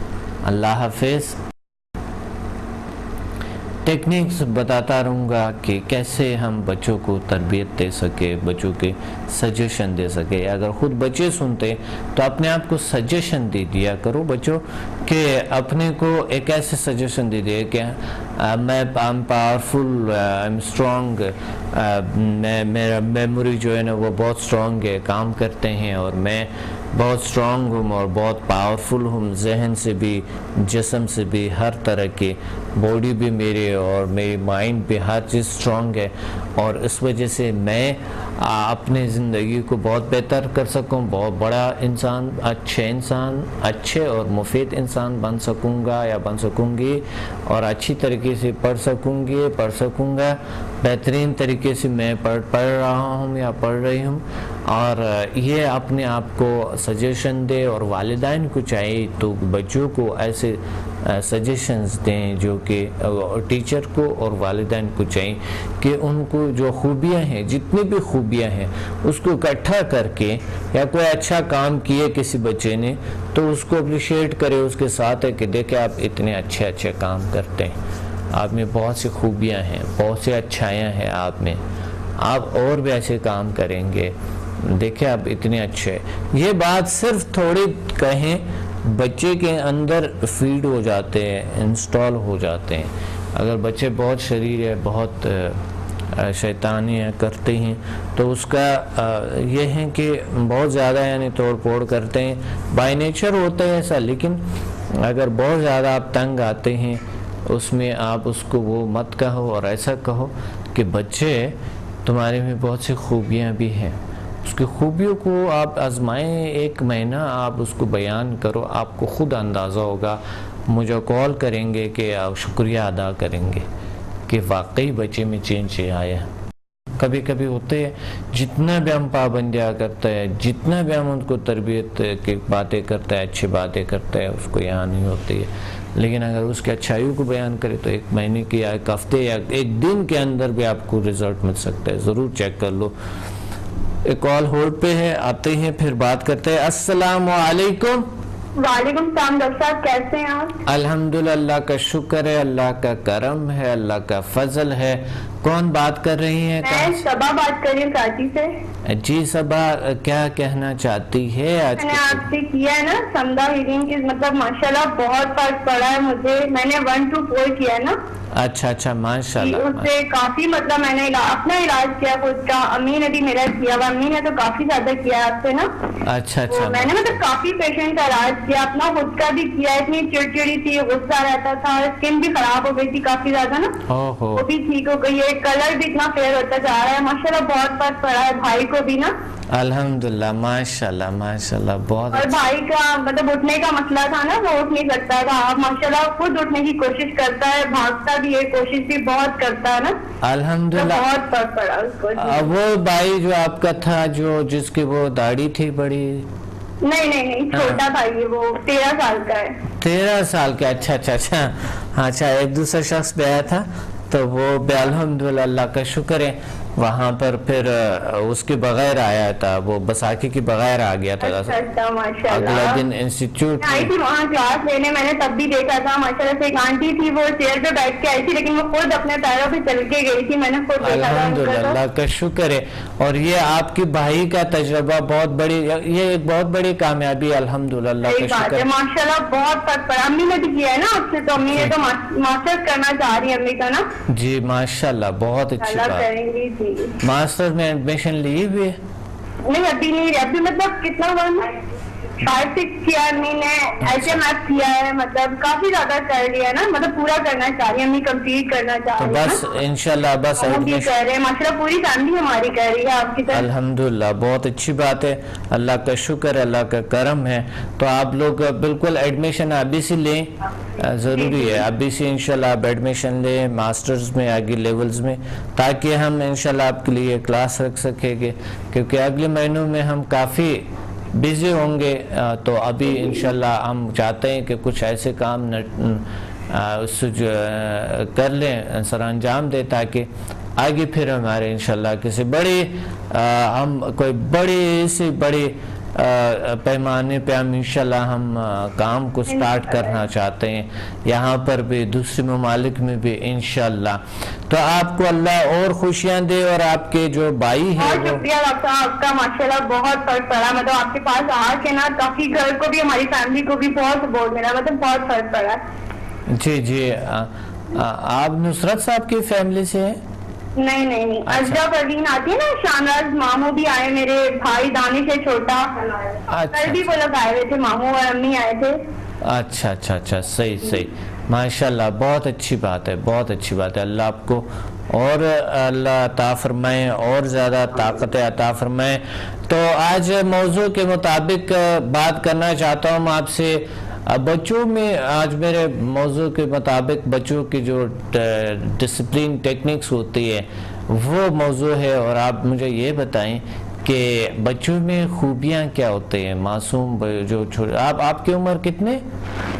اللہ حافظ. ٹیکنیکس بتاتا رہوں گا کہ کیسے ہم بچوں کو تربیت دے سکے, بچوں کے سجیشن دے سکے. اگر خود بچے سنتے تو اپنے آپ کو سجیشن دے دیا کرو بچوں, کہ اپنے کو ایک ایسے سجیشن دے دیا کہ میں پاورفل, آئی ایم اسٹرانگ, میرا میموری جو ہے نا وہ بہت اسٹرانگ ہے, کام کرتے ہیں, اور میں بہت اسٹرانگ ہوں اور بہت پاورفل ہوں, ذہن سے بھی, جسم سے بھی, ہر طرح کی باڈی بھی میرے اور میری مائنڈ بھی, ہر چیز اسٹرانگ ہے, اور اس وجہ سے میں اپنے زندگی کو بہت بہتر کر سکوں, بہت بڑا انسان, اچھے اور مفید انسان بن سکوں گا یا بن سکوں گی, اور اچھی طریقے سے پڑھ سکوں گا, بہترین طریقے سے میں پڑھ رہا ہوں یا پڑھ رہی ہوں. اور یہ اپنے آپ کو سجیشن دے, اور والدین کو چاہیے تو بچوں کو ایسے سجیشنز دیں جو کہ ٹیچر کو اور والدین کو چاہیے کہ ان کو جو خوبیاں ہیں, جتنی بھی خوبیاں ہیں, اس کو اکٹھا کر کے, یا کوئی اچھا کام کیے کسی بچے نے تو اس کو اپریشیٹ کرے اس کے ساتھ, ہے کہ دیکھیں آپ اتنے اچھے کام کرتے ہیں, آپ میں بہت سی خوبیاں ہیں, بہت سی اچھائیاں ہیں آپ میں, آپ اور بھی ایسے کام کریں گے, دیکھیں آپ اتنے اچھے. یہ بات صرف تھوڑی کہیں, بچے کے اندر فیڈ ہو جاتے ہیں, انسٹال ہو جاتے ہیں. اگر بچے بہت شریر ہے, بہت شیطانیاں کرتے ہیں تو اس کا یہ ہے کہ بہت زیادہ یعنی توڑ پھوڑ کرتے ہیں, بائی نیچر ہوتا ہے ایسا. لیکن اگر بہت زیادہ آپ تنگ آتے ہیں اس میں, آپ اس کو وہ مت کہو, اور ایسا کہو کہ بچے تمہارے میں بہت سی خوبیاں بھی ہیں, اس کی خوبیوں کو آپ آزمائیں, 1 مہینہ آپ اس کو بیان کرو, آپ کو خود اندازہ ہوگا, مجھے کال کریں گے کہ آپ شکریہ ادا کریں گے کہ واقعی بچے میں چینج آیا. کبھی کبھی ہوتے ہیں جتنا بھی ہم پابندیاں کرتے ہیں, جتنا بھی ہم ان کو تربیت کی باتیں کرتے ہیں, اچھی باتیں کرتے ہیں, اس کو یہاں نہیں ہوتی ہے. لیکن اگر اس کے اچھائیوں کو بیان کرے تو 1 مہینے کی یا 1 ہفتے یا 1 دن کے اندر بھی آپ کو رزلٹ مل سکتا ہے. ضرور چیک کر لو. ایک کال ہولڈ پہ ہے, آتے ہیں پھر بات کرتے ہیں. السلام علیکم. وعلیکم السلام ڈاکٹر صاحب, کیسے ہیں آپ؟ الحمدللہ, اللہ کا شکر ہے, اللہ کا کرم ہے, اللہ کا فضل ہے. کون بات کر رہی ہیں؟ میں صبا بات کر رہی ہوں کراچی سے. جی صبا, کیا کہنا چاہتی ہے؟ آج میں نے آپ سے کیا ہے نا سمدھا ہیلنگ کی, مطلب ماشاءاللہ بہت فرق پڑا ہے مجھے. میں نے 1 to 4 کیا ہے نا, اچھا اچھا ماشاء اس اللہ. سے کافی مطلب میں نے اپنا علاج کیا خود کا, امی نے بھی میرا کیا ہوا, امی نے تو کافی زیادہ کیا آپ سے نا. اچھا تو اچھا میں نے مطلب کافی پیشنٹ کا علاج کیا, اپنا خود کا بھی کیا. اتنی چڑچڑی تھی, غصہ رہتا تھا, اسکن بھی خراب ہو گئی تھی کافی زیادہ نا, وہ بھی ٹھیک ہو گئی ہے. کلر بھی اتنا فیئر ہوتا جا رہا ہے ماشاءاللہ, بہت فرق پڑا ہے بھائی کو بھی نا. الحمدللہ ماشاءاللہ ماشاءاللہ بہت اور بھائی کا مطلب اٹھنے کا مسئلہ تھا نا, وہ اٹھ نہیں سکتا تھا. آپ ماشاءاللہ خود اٹھنے کی کوشش کرتا ہے, بھاگتا بھی ہے, کوشش بھی بہت کرتا ہے نا. الحمدللہ. بہت فرق پڑا اس کو. وہ بھائی جو آپ کا تھا جو جس کی وہ داڑھی تھی بڑی, نہیں چھوٹا بھائی ہے, وہ 13 سال کا ہے. 13 سال کا. اچھا اچھا اچھا اچھا. ایک دوسرا شخص بھی آیا تھا تو وہ بھی الحمدللہ اللہ کا شکر ہے وہاں پر پھر اس کے بغیر آیا تھا, وہ بساکی کے بغیر آ گیا تھا. اگلا دن انسٹیٹیوٹ آئی تھی وہاں کلاس لینے, میں نے تب بھی دیکھا تھا ماشاءاللہ سے. ایک آنٹی تھی وہ چیئر پہ بیٹھ کے آئی تھی, لیکن وہ خود اپنے پیروں پہ چل کے گئی تھی, میں نے خود دیکھا تھا. الحمدللہ اللہ کا شکر ہے. اور یہ آپ کی بھائی کا تجربہ بہت بڑی, یہ ایک بہت بڑی کامیابی الحمدللہ اللہ کا شکر ہے. ماشاءاللہ بہت فرق پڑا. امی نے بھی کیا ہے نا آپ سے, تو امی نے تو ماسٹر کرنا چاہ رہی ہے امی کا نا. جی ماشاءاللہ بہت اچھی بات. ماسٹر میں ایڈمیشن لی بھی ہے؟ نہیں ابھی نہیں, ابھی مطلب کتنا ہوا, 5-6 کیا امی نے, HMF کیا ہے, مطلب کافی زیادہ کر لیا نا, مطلب پورا کرنا چاہ رہی ہے امی, کمپلیٹ کرنا چاہ رہی ہے. بس انشاءاللہ بس ایڈمیشن کر رہے ہیں ماشاءاللہ, پوری فیملی ہماری کر رہی ہے آپ کی طرح. الحمدللہ بہت اچھی بات ہے, اللہ کا شکر ہے, اللہ کا کرم ہے. تو آپ لوگ بالکل ایڈمیشن ابھی سے لیں, ضروری ہے ابھی سے انشاءاللہ آپ ایڈمیشن لیں ماسٹرز میں, آگے لیولز میں, تاکہ ہم انشاءاللہ آپ کے لیے کلاس رکھ سکیں گے, کیونکہ اگلے مہینوں میں ہم کافی بزی ہوں گے. تو ابھی انشاءاللہ ہم چاہتے ہیں کہ کچھ ایسے کام اس کر لیں, سر انجام دیں, تاکہ آگے پھر ہمارے انشاءاللہ کسی بڑی ہم کوئی بڑی سی بڑی پیمانے پہ ہم انشاءاللہ ہم کام کو سٹارٹ کرنا چاہتے ہیں, یہاں پر بھی دوسرے ممالک میں بھی انشاءاللہ. تو آپ کو اللہ اور خوشیاں دے, اور آپ کے جو بھائی ہیں بہت شکریہ ڈاکٹر صاحب, آپ کا ماشاءاللہ بہت فرق پڑا. مطلب آپ کے پاس آ کے نا کافی گھر کو بھی, ہماری فیملی کو بھی بہت سپورٹ ملا, مطلب بہت فرق پڑا. جی جی. آپ نصرت صاحب کی فیملی سے ہیں؟ نہیں ازرا پروین آتی ہے نا, شاناز ماموں بھی آئے, میرے بھائی دانش ہے چھوٹا, کل بھی وہ لوگ آئے ہوئے تھے, ماموں اور امی آئے تھے. اچھا اچھا اچھا, صحیح ماشاءاللہ, بہت اچھی بات ہے, بہت اچھی بات ہے. اللہ آپ کو اور اللہ عطا فرمائے, اور زیادہ طاقت عطا فرمائے. تو آج موضوع کے مطابق بات کرنا چاہتا ہوں آپ سے. بچوں میں آج میرے موضوع کے مطابق بچوں کی جو ڈسپلین ٹیکنکس ہوتی ہے وہ موضوع ہے, اور آپ مجھے یہ بتائیں کہ بچوں میں خوبیاں کیا ہوتے ہیں, معصوم جو چھوٹے. آپ کی عمر کتنے؟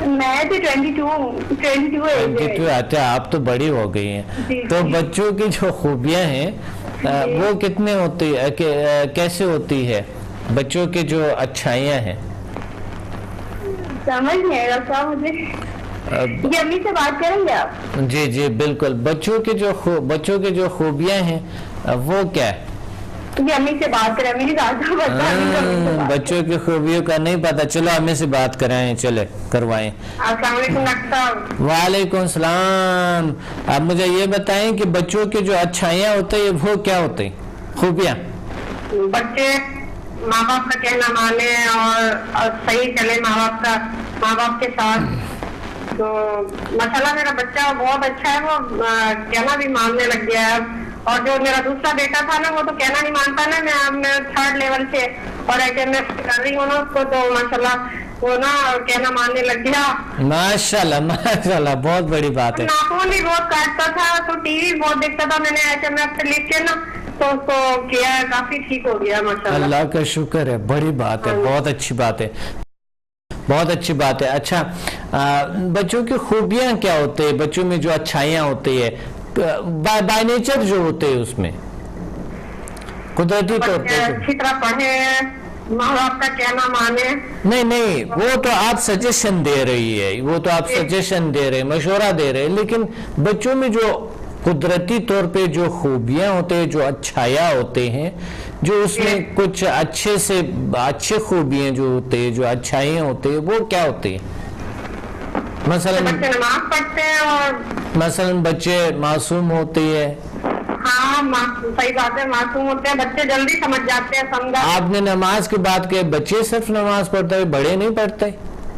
میں تو 22 اچھا, آپ تو بڑی ہو گئی ہیں. تو بچوں کی جو خوبیاں ہیں وہ کتنے ہوتی ہے, کیسے ہوتی ہے, بچوں کی جو اچھائیاں ہیں؟ سمجھ نہیں آئے گا مجھے, یہ امی سے بات کریں گے آپ؟ جی بالکل. بچوں کی جو خوبیاں ہیں وہ کیا ہے؟ یہ امی سے بات کریں, میری زیادہ بچوں کی خوبیوں کا نہیں پتا, چلو امی سے بات کرائیں, چلے کروائیں. السلام علیکم ڈاکٹر صاحب. وعلیکم السلام. آپ مجھے یہ بتائیں کہ بچوں کی جو اچھائیاں ہوتی ہیں وہ کیا ہوتی ہیں, خوبیاں؟ بچے ماں باپ کا کہنا مانے اور صحیح چلے ماں باپ کے ساتھ. تو ماشاءاللہ میرا بچہ بہت اچھا ہے, وہ کہنا بھی ماننے لگ گیا ہے. اور جو میرا دوسرا بیٹا تھا نا, وہ تو کہنا نہیں مانتا نا, میں 3rd لیول سے اور HMF کر رہی ہوں نا اس کو, تو ماشاءاللہ وہ نا کہنا ماننے لگ گیا. ماشاءاللہ بہت بڑی بات ہے. ناخن بھی بہت کاٹتا تھا, تو ٹی وی بہت دیکھتا تھا, میں نے HMF سے لکھ کے نا تو اس کو کیا ہے, کافی ٹھیک ہو گیا ماشاءاللہ. اللہ کا شکر ہے, بڑی بات ہے, بہت اچھی بات ہے, بہت اچھی بات ہے. اچھا, بچوں کی خوبیاں کیا ہوتے ہیں, بچوں میں جو اچھائیاں ہوتی ہے بائی نیچر جو ہوتے ہیں, اس میں قدرتی طور پہ اچھی طرح پڑھے, ماں باپ کا کہنا مانے. نہیں وہ تو آپ سجیشن دے رہی ہے, وہ تو آپ سجیشن دے رہے, مشورہ دے رہے, لیکن بچوں میں جو قدرتی طور پہ جو خوبیاں ہوتے ہیں, جو اچھائیاں ہوتے ہیں, جو اس میں کچھ اچھے خوبیاں جو ہوتے ہیں, جو اچھائیاں ہوتے ہیں, وہ کیا ہوتے ہیں؟ مثلا بچے نماز پڑھتے ہیں اور مثلا بچے معصوم ہوتی ہے. ہاں صحیح بات ہے, معصوم ہوتے ہیں بچے, جلدی سمجھ جاتے ہیں. سمجھا آپ نے نماز کی بات کی, بچے صرف نماز پڑھتے ہیں, بڑے نہیں پڑھتے؟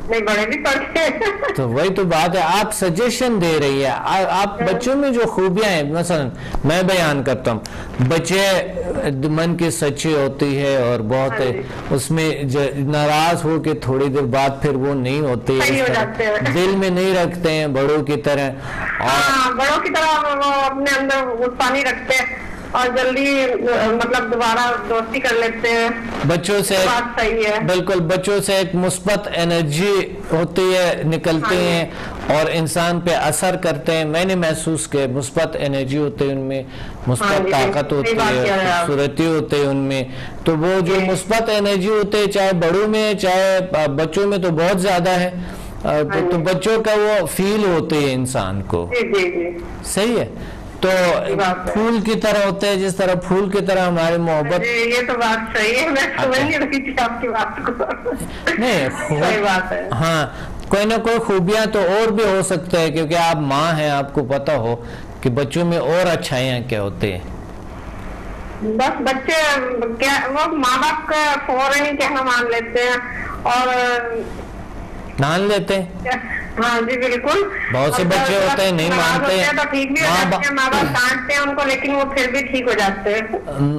نہیں, بڑے بھی پڑھتے ہیں. تو وہی تو بات ہے, آپ سجیشن دے رہی ہے. آپ بچوں میں جو خوبیاں ہیں, مثلا میں بیان کرتا ہوں, بچے من کی سچی ہوتی ہے اور بہت اس میں ناراض ہو کے تھوڑی دیر بعد پھر وہ نہیں ہوتے, دل میں نہیں رکھتے ہیں بڑوں کی طرح. ہاں, بڑوں کی طرح وہ اپنے اندر غصہ نہیں رکھتے اور جلدی مطلب دوبارہ دوستی کر لیتے ہیں بچوں سے. بات صحیح ہے, بالکل, بچوں سے ایک مثبت انرجی ہوتی ہے, نکلتے ہیں اور انسان پہ اثر کرتے ہیں. میں نے محسوس کیا مثبت انرجی ہوتی ہے ان میں, مثبت طاقت ہوتی ہے, خوبصورتی ہوتی ہے ان میں. تو وہ جو مثبت انرجی ہوتی ہے, چاہے بڑوں میں چاہے بچوں میں تو بہت زیادہ ہے. تو بچوں کا وہ فیل ہوتی ہے انسان کو. صحیح ہے. تو پھول کی طرح ہوتے ہیں, جس طرح پھول کی طرح ہماری محبت. یہ تو بات صحیح ہے, میں سمجھ نہیں رہی تھی آپ کی بات کو. نہیں, صحیح بات ہے. ہاں, کوئی نہ کوئی خوبیاں تو اور بھی ہو سکتے ہیں, کیونکہ آپ ماں ہیں, آپ کو پتا ہو کہ بچوں میں اور اچھائیاں کیا ہوتے ہیں. بس بچے کیا وہ ماں باپ کا فوراً ہی کہنا مان لیتے ہیں اور مان لیتے ہیں. ہاں جی بالکل, بہت سے بچے ہوتے ہیں نہیں مانتے ہیں, تو ٹھیک بھی ہو جاتے ہیں, ماں باپ ڈانٹتے ہیں ان کو لیکن وہ پھر بھی ٹھیک ہو جاتے ہیں.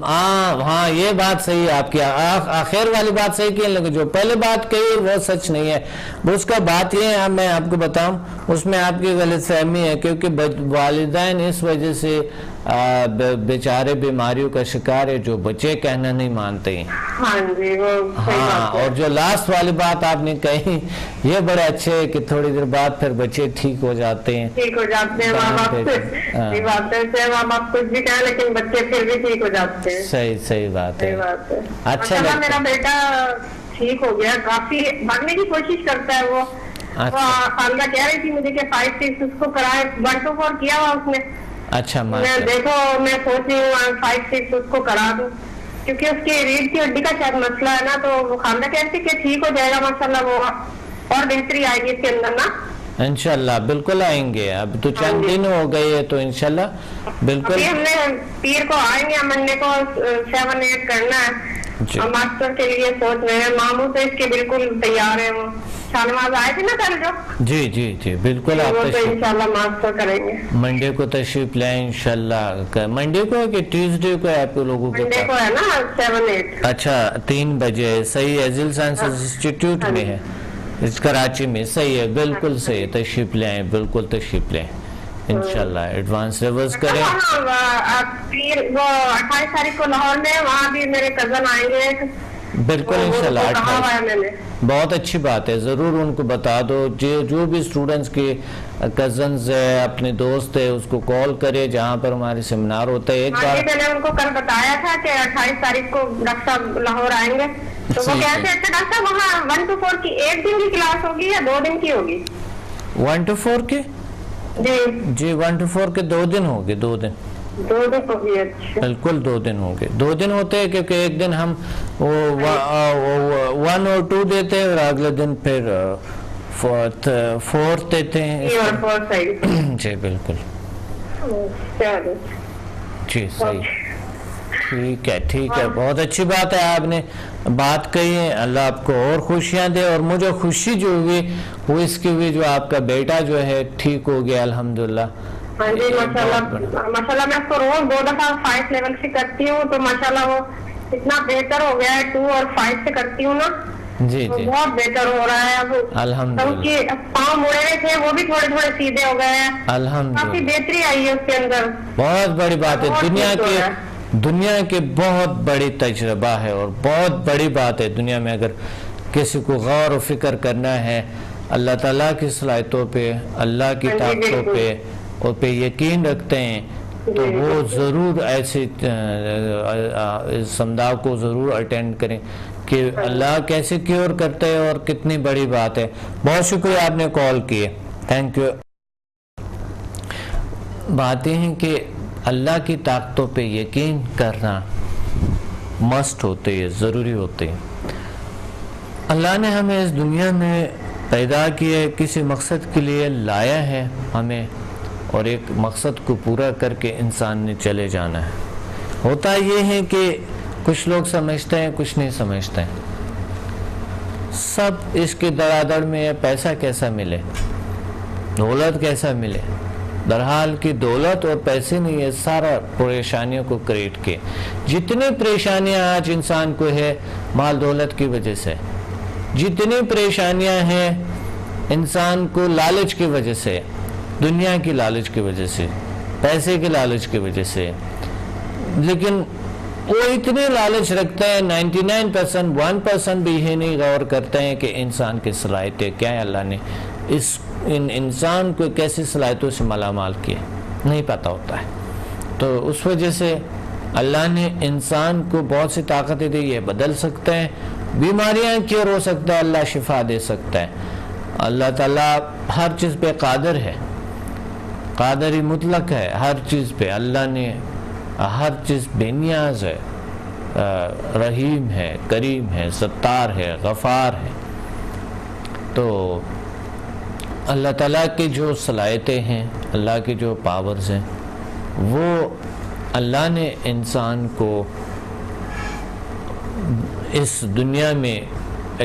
ہاں, یہ بات صحیح ہے آپ کی. آخر والی بات صحیح کی, لیکن جو پہلے بات کہی وہ سچ نہیں ہے. اس کا بات یہ ہے, میں آپ کو بتاؤں, اس میں آپ کی غلط فہمی ہے, کیونکہ والدین اس وجہ سے بیچارے بیماریوں کا شکار ہے جو بچے کہنا نہیں مانتے ہیں. ہاں جی, وہ ہاں, اور جو لاسٹ والی بات آپ نے کہی یہ بڑے اچھے ہے کہ تھوڑی دیر بعد پھر بچے ٹھیک ہو جاتے ہیں. ٹھیک ہو جاتے ہیں ماں باپ سے, بات ہے, ماں باپ کچھ بھی کہیں لیکن بچے پھر بھی ٹھیک ہو جاتے ہیں. صحیح بات ہے. اچھا, میرا بیٹا ٹھیک ہو گیا, کافی بڑھنے کی کوشش کرتا ہے. وہ خالدہ کہہ رہی تھی مجھے کہ 5 6 اس کو کرائے, 1 to 4 کیا ہوا اس نے. اچھا, میں دیکھو میں سوچ رہی ہوں 5 6 اس کو کرا دوں, کیونکہ اس کی ریڑھ کی ہڈی کا شاید مسئلہ ہے نا. تو خالدہ کہتی کہ ٹھیک ہو جائے گا ماشاءاللہ, وہ اور بہتری آئے گی اس کے اندر نا. انشاءاللہ بالکل آئیں گے, اب تو چند دن ہو گئے ہے, تو انشاءاللہ بالکل. ہم نے پیر کو آئیں گے, منڈے کو 7 8 کرنا ہے, اور ماسٹر کے لیے سوچ رہے ہیں. ماموں تو اس کے بالکل تیار ہے, وہ شاہنواز آئے تھے نا کل جو. جی بالکل, آپ انشاءاللہ ماسٹر کریں گے. منڈے کو تشریف لائیں انشاءاللہ. منڈے کو ہے کہ ٹیوزڈے کو ہے آپ لوگوں کے؟ منڈے کو ہے نا 7 8. اچھا, 3 بجے. صحیح ہے, ذیل سائنس انسٹیٹیوٹ میں ہے اس کراچی میں. صحیح ہے, بالکل صحیح, تشریف لائیں, بالکل تشریف لائیں انشاءاللہ. ایڈوانس ریورس کریں. پھر وہ 28 تاریخ کو لاہور میں, وہاں بھی میرے کزن آئیں گے. بالکل انشاءاللہ, بہت اچھی بات ہے, ضرور ان کو بتا دو. جو بھی اسٹوڈنٹس کے کزنز ہے, اپنے دوست ہے, اس کو کال کرے جہاں پر ہمارے سیمینار ہوتا ہے. ایک بار میں نے ان کو کل بتایا تھا کہ 28 تاریخ کو ڈاکٹر صاحب لاہور آئیں گے, تو وہ کہتے ہیں اچھا ڈاکٹر صاحب وہاں 1 to 4 کی 1 دن کی کلاس ہوگی یا 2 دن کی ہوگی؟ 1 to 4 کی جی 1 to 4 کے 2 دن ہوگے. 2 دن ہوگی. اچھا, بالکل 2 دن ہوں گے. 2 دن ہوتے ہیں کیونکہ ایک دن ہم 1 اور 2 دیتے ہیں, اور اگلے دن پھر 4 دیتے ہیں. جی بالکل, جی صحیح, ٹھیک ہے, بہت اچھی بات ہے, آپ نے بات کہی ہے. اللہ آپ کو اور خوشیاں دے. اور مجھے خوشی جو ہوئی وہ اس کی ہوئی جو آپ کا بیٹا جو ہے ٹھیک ہو گیا الحمدللہ. ہاں جی ماشاءاللہ, میں اس کو روز 2 دفعہ 5 لیول سے کرتی ہوں, تو ماشاءاللہ وہ اتنا بہتر ہو گیا ہے. 2 اور 5 سے کرتی ہوں نا, جی بہت بہتر ہو رہا ہے اب. الحمدللہ, پاؤں مڑے ہوئے تھے وہ بھی تھوڑے تھوڑے سیدھے ہو گئے ہیں. الحمدللہ, کافی بہتری آئی ہے اس کے اندر. بہت بڑی بات ہے, دنیا کے بہت بڑی تجربہ ہے اور بہت بڑی بات ہے دنیا میں. اگر کسی کو غور و فکر کرنا ہے اللہ تعالیٰ کی صلاحیتوں پہ, اللہ کی طاقتوں پہ, اور پہ یقین رکھتے ہیں, تو وہ ضرور ایسے سمداؤ کو ضرور اٹینڈ کریں کہ اللہ کیسے کیور کرتے ہیں اور کتنی بڑی بات ہے. بہت شکریہ آپ نے کال کیے, تھینک یو. باتیں ہیں کہ اللہ کی طاقتوں پہ یقین کرنا مسٹ ہوتے ہیں, ضروری ہوتے ہیں. اللہ نے ہمیں اس دنیا میں پیدا کیے کسی مقصد کے لیے لایا ہے ہمیں، اور ایک مقصد کو پورا کر کے انسان نے چلے جانا ہے۔ ہوتا یہ ہے کہ کچھ لوگ سمجھتے ہیں، کچھ نہیں سمجھتے ہیں۔ سب اس کے دڑادڑ میں ہے پیسہ کیسا ملے، دولت کیسا ملے، درحال کی دولت اور پیسے نے یہ سارا پریشانیوں کو کریٹ کیے۔ جتنی پریشانیاں آج انسان کو ہے مال دولت کی وجہ سے، جتنی پریشانیاں ہیں انسان کو لالچ کی وجہ سے، دنیا کی لالچ کی وجہ سے، پیسے کی لالچ کی وجہ سے، لیکن وہ اتنے لالچ رکھتے ہیں 99% 1% بھی یہ نہیں غور کرتے ہیں کہ انسان کی صلاحیتیں کیا ہے، اللہ نے ان انسان کو کیسی صلاحیتوں سے مالامال کیا نہیں پتہ ہوتا ہے۔ تو اس وجہ سے اللہ نے انسان کو بہت سی طاقتیں دی، یہ بدل سکتے ہیں، بیماریاں کیور ہو سکتا ہے، اللہ شفا دے سکتا ہے۔ اللہ تعالیٰ ہر چیز پہ قادر ہے، قادری مطلق ہے ہر چیز پہ۔ اللہ نے ہر چیز بے نیاز ہے، رحیم ہے، کریم ہے، ستار ہے، غفار ہے۔ تو اللہ تعالیٰ کی جو صلاحیتیں ہیں، اللہ کی جو پاورز ہیں، وہ اللہ نے انسان کو اس دنیا میں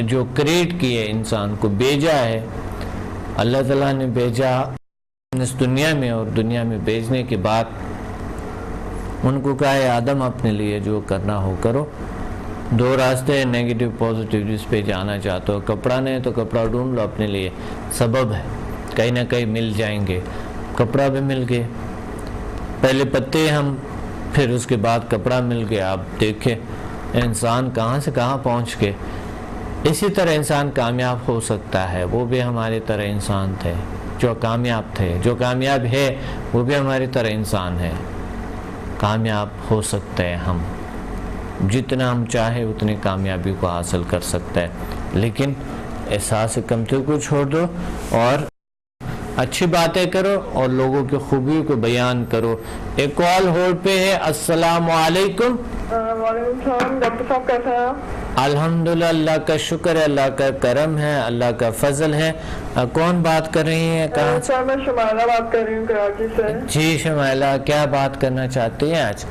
جو کریٹ کیے، انسان کو بھیجا ہے، اللہ تعالیٰ نے بھیجا اس دنیا میں، اور دنیا میں بھیجنے کے بعد ان کو کہا ہے آدم اپنے لیے جو کرنا ہو کرو۔ دو راستے ہیں، نیگیٹو پازیٹیو، جس پہ جانا چاہتے ہو۔ کپڑا نہیں تو کپڑا ڈھونڈ لو اپنے لیے، سبب ہے، کہیں نہ کہیں مل جائیں گے۔ کپڑا بھی مل گئے، پہلے پتے ہم، پھر اس کے بعد کپڑا مل گیا۔ آپ دیکھیں انسان کہاں سے کہاں پہنچ گئے۔ اسی طرح انسان کامیاب ہو سکتا ہے، وہ بھی ہماری طرح انسان تھے جو کامیاب تھے، جو کامیاب ہے وہ بھی ہماری طرح انسان ہے۔ کامیاب ہو سکتے ہیں ہم، جتنا ہم چاہے اتنی کامیابی کو حاصل کر سکتے ہیں، لیکن احساس کمتری کو چھوڑ دو اور اچھی باتیں کرو اور لوگوں کی خوبیوں کو بیان کرو۔ ایک کال ہولڈ پہ ہے۔ السلام علیکم۔ وعلیکم السلام، ڈاکٹر صاحب کیسے ہیں آپ؟ الحمدللہ، اللہ کا شکر ہے، اللہ کا کرم ہے، اللہ کا فضل ہے۔ کون بات کر رہی ہیں؟ کہاں؟ سر میں شمائلہ بات کر رہی ہوں کراچی سے۔ جی شمائلہ، کیا بات کرنا چاہتی ہیں آج؟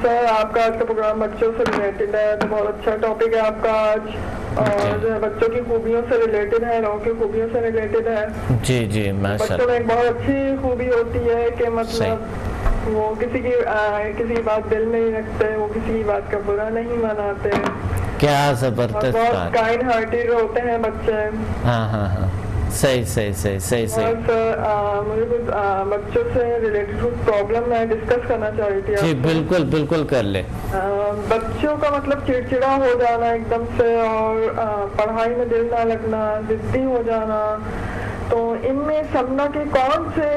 سر آپ کا آج کا پروگرام بچوں سے ریلیٹڈ ہے، تو بہت اچھا ٹاپک ہے آپ کا آج، اور جو ہے بچوں کی خوبیوں سے ریلیٹڈ ہے، لوگوں کی خوبیوں سے ریلیٹڈ ہے۔ جی جی ماشاءاللہ۔ بچوں میں ایک بہت اچھی خوبی ہوتی ہے کہ مطلب وہ کسی کی بات دل نہیں رکھتے، وہ کسی کی بات کا برا نہیں مناتے، کیا زبردست بات، بہت کائنڈ ہارٹیڈ ہوتے ہیں بچے۔ ہاں ہاں ہاں، صحیح صحیح صحیح صحیح صحیح۔ اور سر مجھے کچھ بچوں سے ریلیٹڈ کچھ پرابلم میں ڈسکس کرنا چاہ رہی تھی۔ جی بالکل بالکل کر لے۔ بچوں کا مطلب چڑچڑا ہو جانا ایک دم سے، اور پڑھائی میں دل نہ لگنا، ضدی ہو جانا، تو ان میں سمنا کے کون سے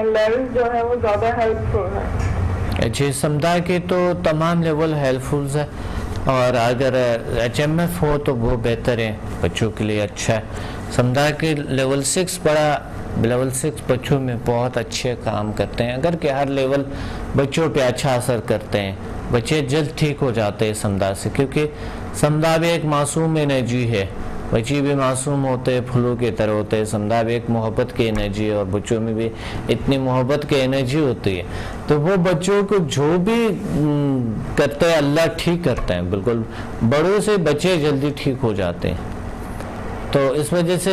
لیول جو ہے وہ زیادہ ہیلپ فل ہے؟ جی سمدھا کے تو تمام لیول ہیلپ فل ہے، اور اگر ایچ ایم ایف ہو تو وہ بہتر ہے، بچوں کے لیے اچھا ہے۔ سمدھا کے لیول 6 پڑھا، لیول 6 بچوں میں بہت اچھے کام کرتے ہیں، اگر کہ ہر لیول بچوں پہ اچھا اثر کرتے ہیں، بچے جلد ٹھیک ہو جاتے ہیں سمدھا سے، کیونکہ سمدھا بھی ایک معصوم انرجی ہے، بچے بھی معصوم ہوتے ہیں، پھولوں کی طرح ہوتے ہیں۔ سمدھا بھی ایک محبت کی انرجی ہے، اور بچوں میں بھی اتنی محبت کی انرجی ہوتی ہے، تو وہ بچوں کو جو بھی کرتے ہیں اللہ ٹھیک کرتے ہیں، بالکل بڑوں سے بچے جلدی ٹھیک ہو جاتے ہیں۔ تو اس وجہ سے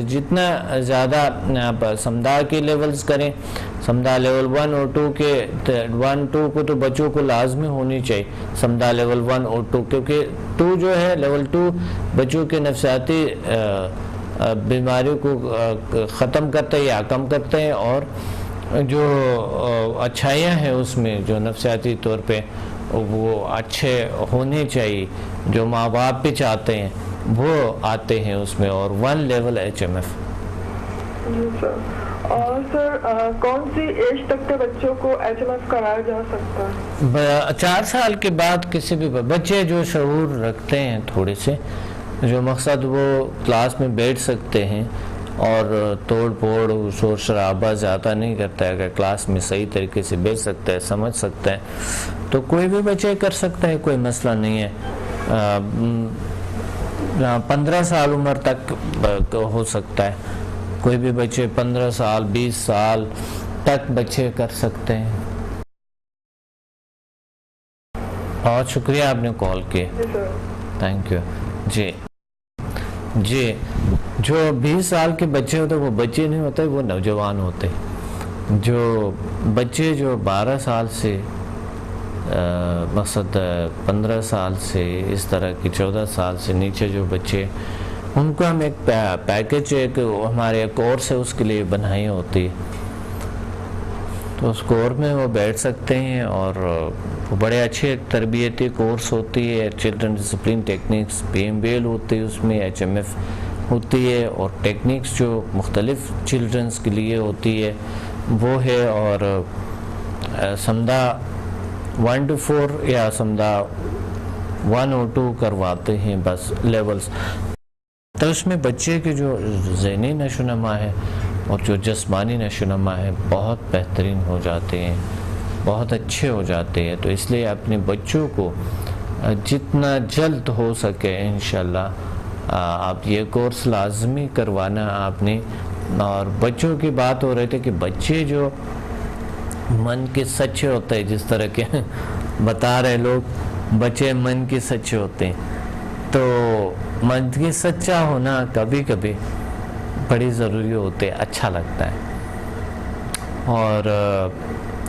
جتنا زیادہ آپ سمدھا کے لیولز کریں، سمدھا لیول 1 اور 2 کے 1 2 کو تو بچوں کو لازمی ہونی چاہیے، سمدھا لیول 1 اور 2، کیونکہ 2 جو ہے لیول 2 بچوں کے نفسیاتی بیماریوں کو ختم کرتے ہیں یا کم کرتے ہیں، اور جو اچھائیاں ہیں اس میں جو نفسیاتی طور پہ وہ اچھے ہونے چاہیے، جو ماں باپ بھی چاہتے ہیں وہ آتے ہیں اس میں، اور 1 لیول ایچ ایم ایف۔ جی سر، اور سر کون سی ایج تک کے بچوں کو ایچ ایم ایف کرایا جا سکتا ہے؟ 4 سال کے بعد کسی بھی بچے جو شعور رکھتے ہیں تھوڑے سے، جو مقصد وہ کلاس میں بیٹھ سکتے ہیں اور توڑ پھوڑ شور شرابہ زیادہ نہیں کرتا ہے، اگر کلاس میں صحیح طریقے سے بیٹھ سکتا ہے، سمجھ سکتا ہے، تو کوئی بھی بچے کر سکتا ہے، کوئی مسئلہ نہیں ہے۔ 15 سال عمر تک ہو سکتا ہے، کوئی بھی بچے 15 سال 20 سال تک بچے کر سکتے ہیں. بہت شکریہ آپ نے کال کی، تھینک یو. جی جو 20 سال کے بچے ہوتے وہ بچے نہیں ہوتے، وہ نوجوان ہوتے. جو بچے جو 12 سال سے مقصد 15 سال سے اس طرح کی 14 سال سے نیچے جو بچے، ان کو ہم ایک پیکج ایک ہمارے کورس ہے اس کے لیے بنائی ہوتی ہے، تو اس کورس میں وہ بیٹھ سکتے ہیں اور وہ بڑے اچھے تربیتی کورس ہوتی ہے. چلڈرن ڈسپلن ٹیکنیکس PMBL ہوتی ہے، اس میں HMF ہوتی ہے، اور ٹیکنیکس جو مختلف چلڈرنس کے لیے ہوتی ہے وہ ہے. اور سمدہ 1 to 4 یا سمدہ 1 اور 2 کرواتے ہیں بس لیولز. تو اس میں بچے کے جو ذہنی نشو و نما ہے اور جو جسمانی نشو و نما ہے بہت بہترین ہو جاتے ہیں، بہت اچھے ہو جاتے ہیں. تو اس لیے اپنے بچوں کو جتنا جلد ہو سکے انشاءاللہ آپ یہ کورس لازمی کروانا آپ نے. اور بچوں کی بات ہو رہی تھی کہ بچے جو من کے سچے ہوتے ہیں، جس طرح کے بتا رہے لوگ بچے من کے سچے ہوتے ہیں، تو من کے سچا ہونا کبھی کبھی بڑی ضروری ہوتے ہیں، اچھا لگتا ہے. اور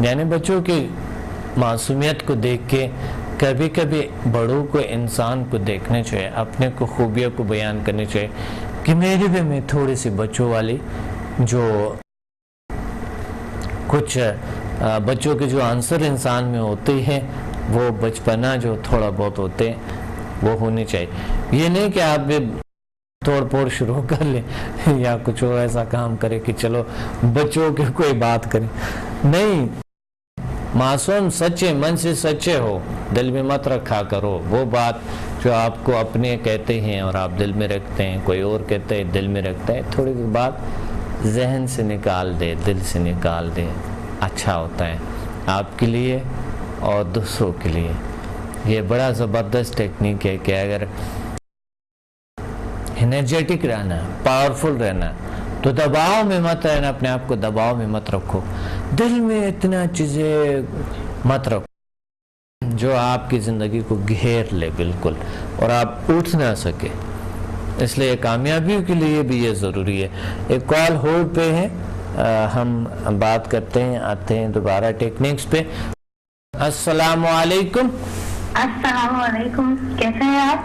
یعنی بچوں کی معصومیت کو دیکھ کے کبھی کبھی بڑوں کو انسان کو دیکھنے چاہیے، اپنے کو خوبیوں کو بیان کرنے چاہیے کہ میری بھی میں تھوڑی سی بچوں والی جو کچھ بچوں کے جو عنصر انسان میں ہوتے ہیں وہ بچپنا جو تھوڑا بہت ہوتے ہیں وہ ہونی چاہیے. یہ نہیں کہ آپ بھی توڑ پھوڑ شروع کر لیں یا کچھ اور ایسا کام کرے کہ چلو بچوں کے کوئی بات کریں. نہیں، معصوم سچے من سے سچے ہو، دل میں مت رکھا کرو وہ بات جو آپ کو اپنے کہتے ہیں اور آپ دل میں رکھتے ہیں، کوئی اور کہتے ہیں دل میں رکھتا ہے. تھوڑی سی بات ذہن سے نکال دے، دل سے نکال دے، اچھا ہوتا ہے آپ کے لیے اور دوسروں کے لیے. یہ بڑا زبردست ٹیکنیک ہے کہ اگر انرجیٹک رہنا، پاورفل رہنا تو دباؤ میں مت رہنا، اپنے آپ کو دباؤ میں مت رکھو، دل میں اتنا چیزیں مت رکھو جو آپ کی زندگی کو گھیر لے بالکل اور آپ اٹھ نہ سکے. اس لیے کامیابی کے لیے بھی یہ ضروری ہے. ایک کال ہولڈ پہ ہے، ہم بات کرتے ہیں، آتے ہیں دوبارہ ٹیکنیکس پہ. السلام علیکم. السلام علیکم، کیسے ہیں آپ؟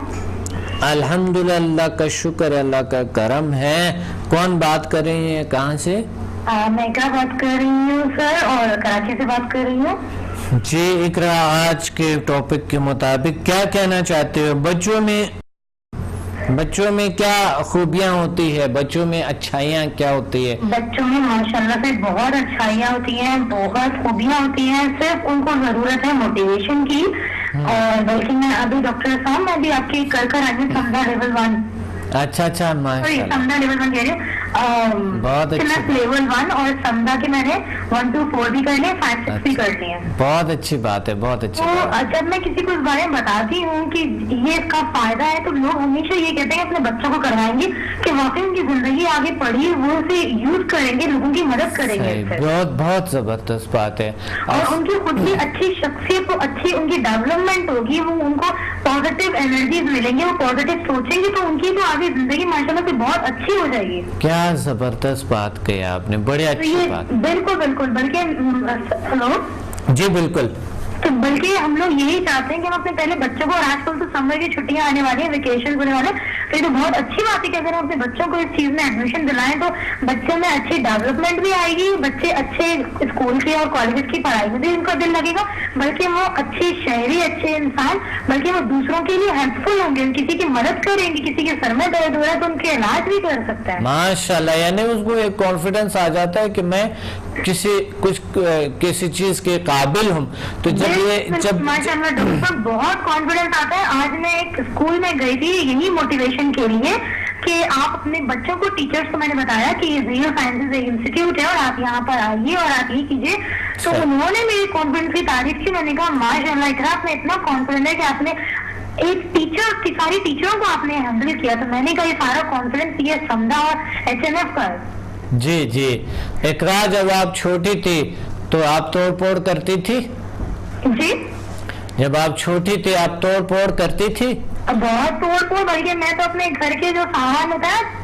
الحمدللہ، اللہ کا شکر ہے، اللہ کا کرم ہے. کون بات کر رہی ہیں، کہاں سے؟ میں اقرا بات کر رہی ہوں سر، اور کراچی سے بات کر رہی ہوں. جی اقرا، آج کے ٹاپک کے مطابق کیا کہنا چاہتے ہو؟ بچوں میں کیا خوبیاں ہوتی ہے، بچوں میں اچھائیاں کیا ہوتی ہے؟ بچوں میں ماشاءاللہ سے بہت اچھائیاں ہوتی ہیں، بہت خوبیاں ہوتی ہیں. صرف ان کو ضرورت ہے موٹیویشن کی. اور بلکہ میں ابھی ڈاکٹر صاحب میں بھی آپ کی کر آئی ہوں سمدھا لیول 1. اچھا سمدھا لیول 1 کہہ رہی ہوں، بہت اچھی لیول 1 اور سمدھا کے میں نے 1 to 4 بھی کر لیے، 5 6 بھی کر لیے. بہت اچھی بات ہے، بہت اچھی بات. تو جب میں کسی کو اس بارے میں بتاتی ہوں کہ یہ اس کا فائدہ ہے تو لوگ ہمیشہ یہ کہتے ہیں اپنے بچوں کو کروائیں گے کہ واقعی ان کی زندگی آگے پڑھی، وہ اسے یوز کریں گے، لوگوں کی مدد کریں گے. بہت زبردست بات ہے. اور ان کی خود کی اچھی شخصیت کو، اچھی ان کی ڈیولپمنٹ ہوگی، وہ ان کو پازیٹیو انرجیز ملیں گے، وہ پازیٹیو سوچیں گے تو ان کی تو آگے زندگی ماشاءاللہ سے بہت اچھی ہو جائے گی. کیا زبردست بات کہی آپ نے، بڑی اچھی بات. بالکل بلکہ ہلو جی بالکل. تو بلکہ ہم لوگ یہی چاہتے ہیں کہ ہم اپنے پہلے بچوں کو، اور آج کل تو سمر کی چھٹیاں آنے والی ہیں، ویکیشن ہونے والے، تو یہ تو بہت اچھی بات ہے کہ اگر ہم اپنے بچوں کو اس چیز میں ایڈمیشن دلائیں تو بچوں میں اچھی ڈیولپمنٹ بھی آئے گی، بچے اچھے اسکول کی اور کالج کی پڑھائی میں بھی ان کا دل لگے گا، بلکہ وہ اچھی شہری، اچھے انسان، بلکہ وہ دوسروں کے لیے ہیلپ فل ہوں گے، کسی کی مدد کریں گے، کسی کے سر میں درد ہو رہا ہے تو ان کے علاج بھی کر سکتا ہے. ماشاء اللہ، یعنی اس کو ایک کانفیڈنس آ جاتا ہے کہ میں کسی چیز کے قابل ہوں. تو جب ماشاءاللہ ڈاکٹر صاحب بہت کانفیڈنس آتا ہے. آج میں ایک اسکول میں گئی تھی یہی موٹیویشن کے لیے کہ آپ اپنے بچوں کو، ٹیچرز کو میں نے بتایا کہ یہ زیرو سائنسز انسٹیٹیوٹ ہے اور آپ یہاں پر آئیے اور آپ یہ کیجیے. تو انہوں نے میری کانفیڈنس کی تعریف کی. میں نے کہا ماشاءاللہ اقرا، آپ نے اتنا کانفیڈنٹ ہے کہ آپ نے ایک ٹیچر کی ساری ٹیچروں کو آپ نے ہینڈل کیا، تو میں نے کہا یہ سارا کانفیڈنس یہ سمدھا اور HNF کا ہے. جی جی. اقرا جب آپ چھوٹی تھی تو آپ توڑ پھوڑ کرتی تھی؟ جی جب آپ چھوٹی تھی آپ توڑ پھوڑ کرتی تھی؟ بہت توڑ پھوڑ، بلکہ میں تو اپنے گھر کے جو سامان ہوتا ہے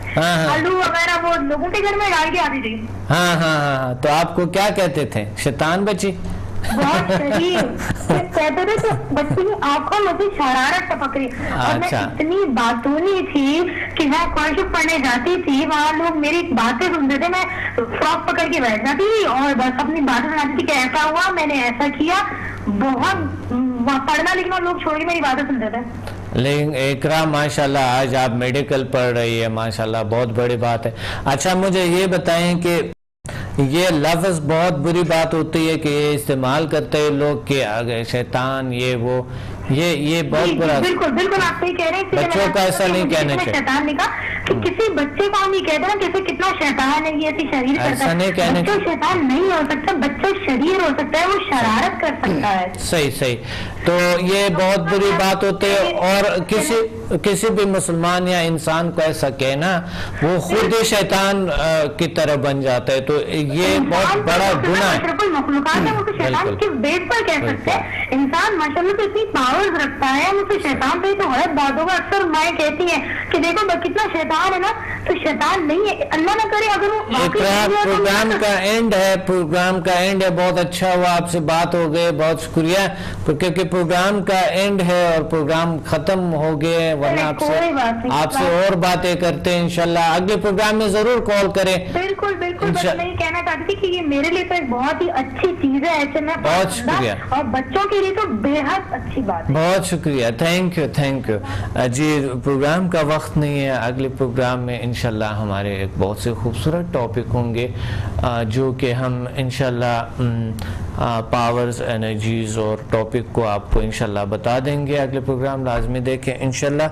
آلو وغیرہ وہ لوگوں کے گھر میں ڈال کے آتی تھی. ہاں ہاں ہاں. تو آپ کو کیا کہتے تھے؟ شیطان بچی؟ بہت شریف کہتے تھے. تو بچی کی آنکھوں میں سے شرارت ٹپک رہی، اور میں اتنی باتونی تھی کہ میں کالج پڑھنے جاتی تھی، وہاں لوگ میری باتیں سنتے تھے، میں فراک پکڑ کے بیٹھ جاتی تھی اور بس اپنی باتیں سناتی تھی کہ ایسا ہوا، میں نے ایسا کیا. بہت پڑھنا لکھنا لوگ چھوڑ کے میری باتیں سنتے تھے. لیکن اقرا ماشاءاللہ آج آپ میڈیکل پڑھ رہی ہے، ماشاءاللہ بہت بڑی بات ہے. اچھا مجھے یہ بتائیں کہ یہ لفظ بہت بری بات ہوتی ہے کہ یہ استعمال کرتے ہیں لوگ کہ شیطان یہ وہ، یہ بہت برا. بالکل بالکل آپ صحیح کہہ رہے ہیں. بچوں کا ایسا نہیں کہنا چاہیے. شیطان نے کہا کہ کسی بچے کو ہم یہ کہتے ہیں کسی کتنا شیطان ہے، یہ ایسی شریر کرتا ہے. بچہ شیطان نہیں ہو سکتا، بچہ شریر ہو سکتا ہے، وہ شرارت کر سکتا ہے. صحیح. تو یہ بہت بری بات ہوتی ہے، اور کسی بھی مسلمان یا انسان کو ایسا کہنا وہ خود ہی شیطان کی طرح بن جاتا ہے. تو یہ بہت بڑا گناہ ہے. مخلوقات ہے، وہ شیطان کس بیس پر کہہ سکتے ہیں؟ انسان ماشاءاللہ تو اتنی پاورز رکھتا ہے، مجھے شیطان پہ تو غلط بات ہوگا. اکثر مائیں کہتی ہیں کہ دیکھو کتنا شیطان ہے نا، تو شیطان نہیں ہے. اللہ نہ کرے اگر وہ پروگرام کا اینڈ ہے، پروگرام کا اینڈ ہے. بہت اچھا ہوا آپ سے بات ہو گئے، بہت شکریہ. کیونکہ پروگرام کا اینڈ ہے اور پروگرام ختم ہو گئے، ورنہ آپ سے اور باتیں کرتے ہیں. انشاءاللہ اگلے پروگرام میں ضرور کال کریں. بالکل بالکل. بس میں یہ کہنا چاہتی تھی کہ یہ میرے لیے تو ایک بہت ہی اچھی چیز ہے HNF. بہت شکریہ. اور بچوں کے لیے تو بے حد اچھی بات ہے. بہت شکریہ. Thank you. جی پروگرام کا وقت نہیں ہے. اگلے پروگرام میں انشاءاللہ ہمارے ایک بہت سے خوبصورت ٹاپک ہوں گے جو کہ ہم انشاءاللہ پاورز، انرجیز اور ٹاپک کو آپ کو انشاءاللہ بتا دیں گے. اگلے پروگرام لازمی دیکھیں انشاءاللہ.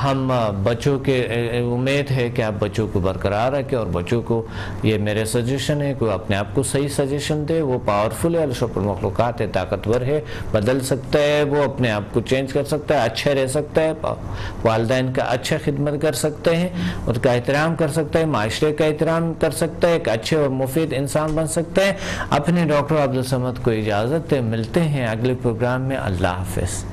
ہم بچوں کے امید ہے کہ آپ بچوں کو برقرار رکھیں، اور بچوں کو یہ میرے سجیشن ہے کہ وہ اپنے آپ کو صحیح سجیشن دے. وہ پاورفل ہے، اشرف المخلوقات ہے، طاقتور ہے، بدل سکتا ہے، وہ اپنے آپ کو چینج کر سکتا ہے، اچھا رہ سکتا ہے، والدین کا اچھا خدمت کر سکتے ہیں، ان کا احترام کر سکتا ہے، معاشرے کا احترام کر سکتا ہے، ایک اچھے اور مفید انسان بن سکتا ہے. اپنے ڈاکٹر عبدالصمد کو اجازت دے. ملتے ہیں اگلے پروگرام میں. اللہ حافظ.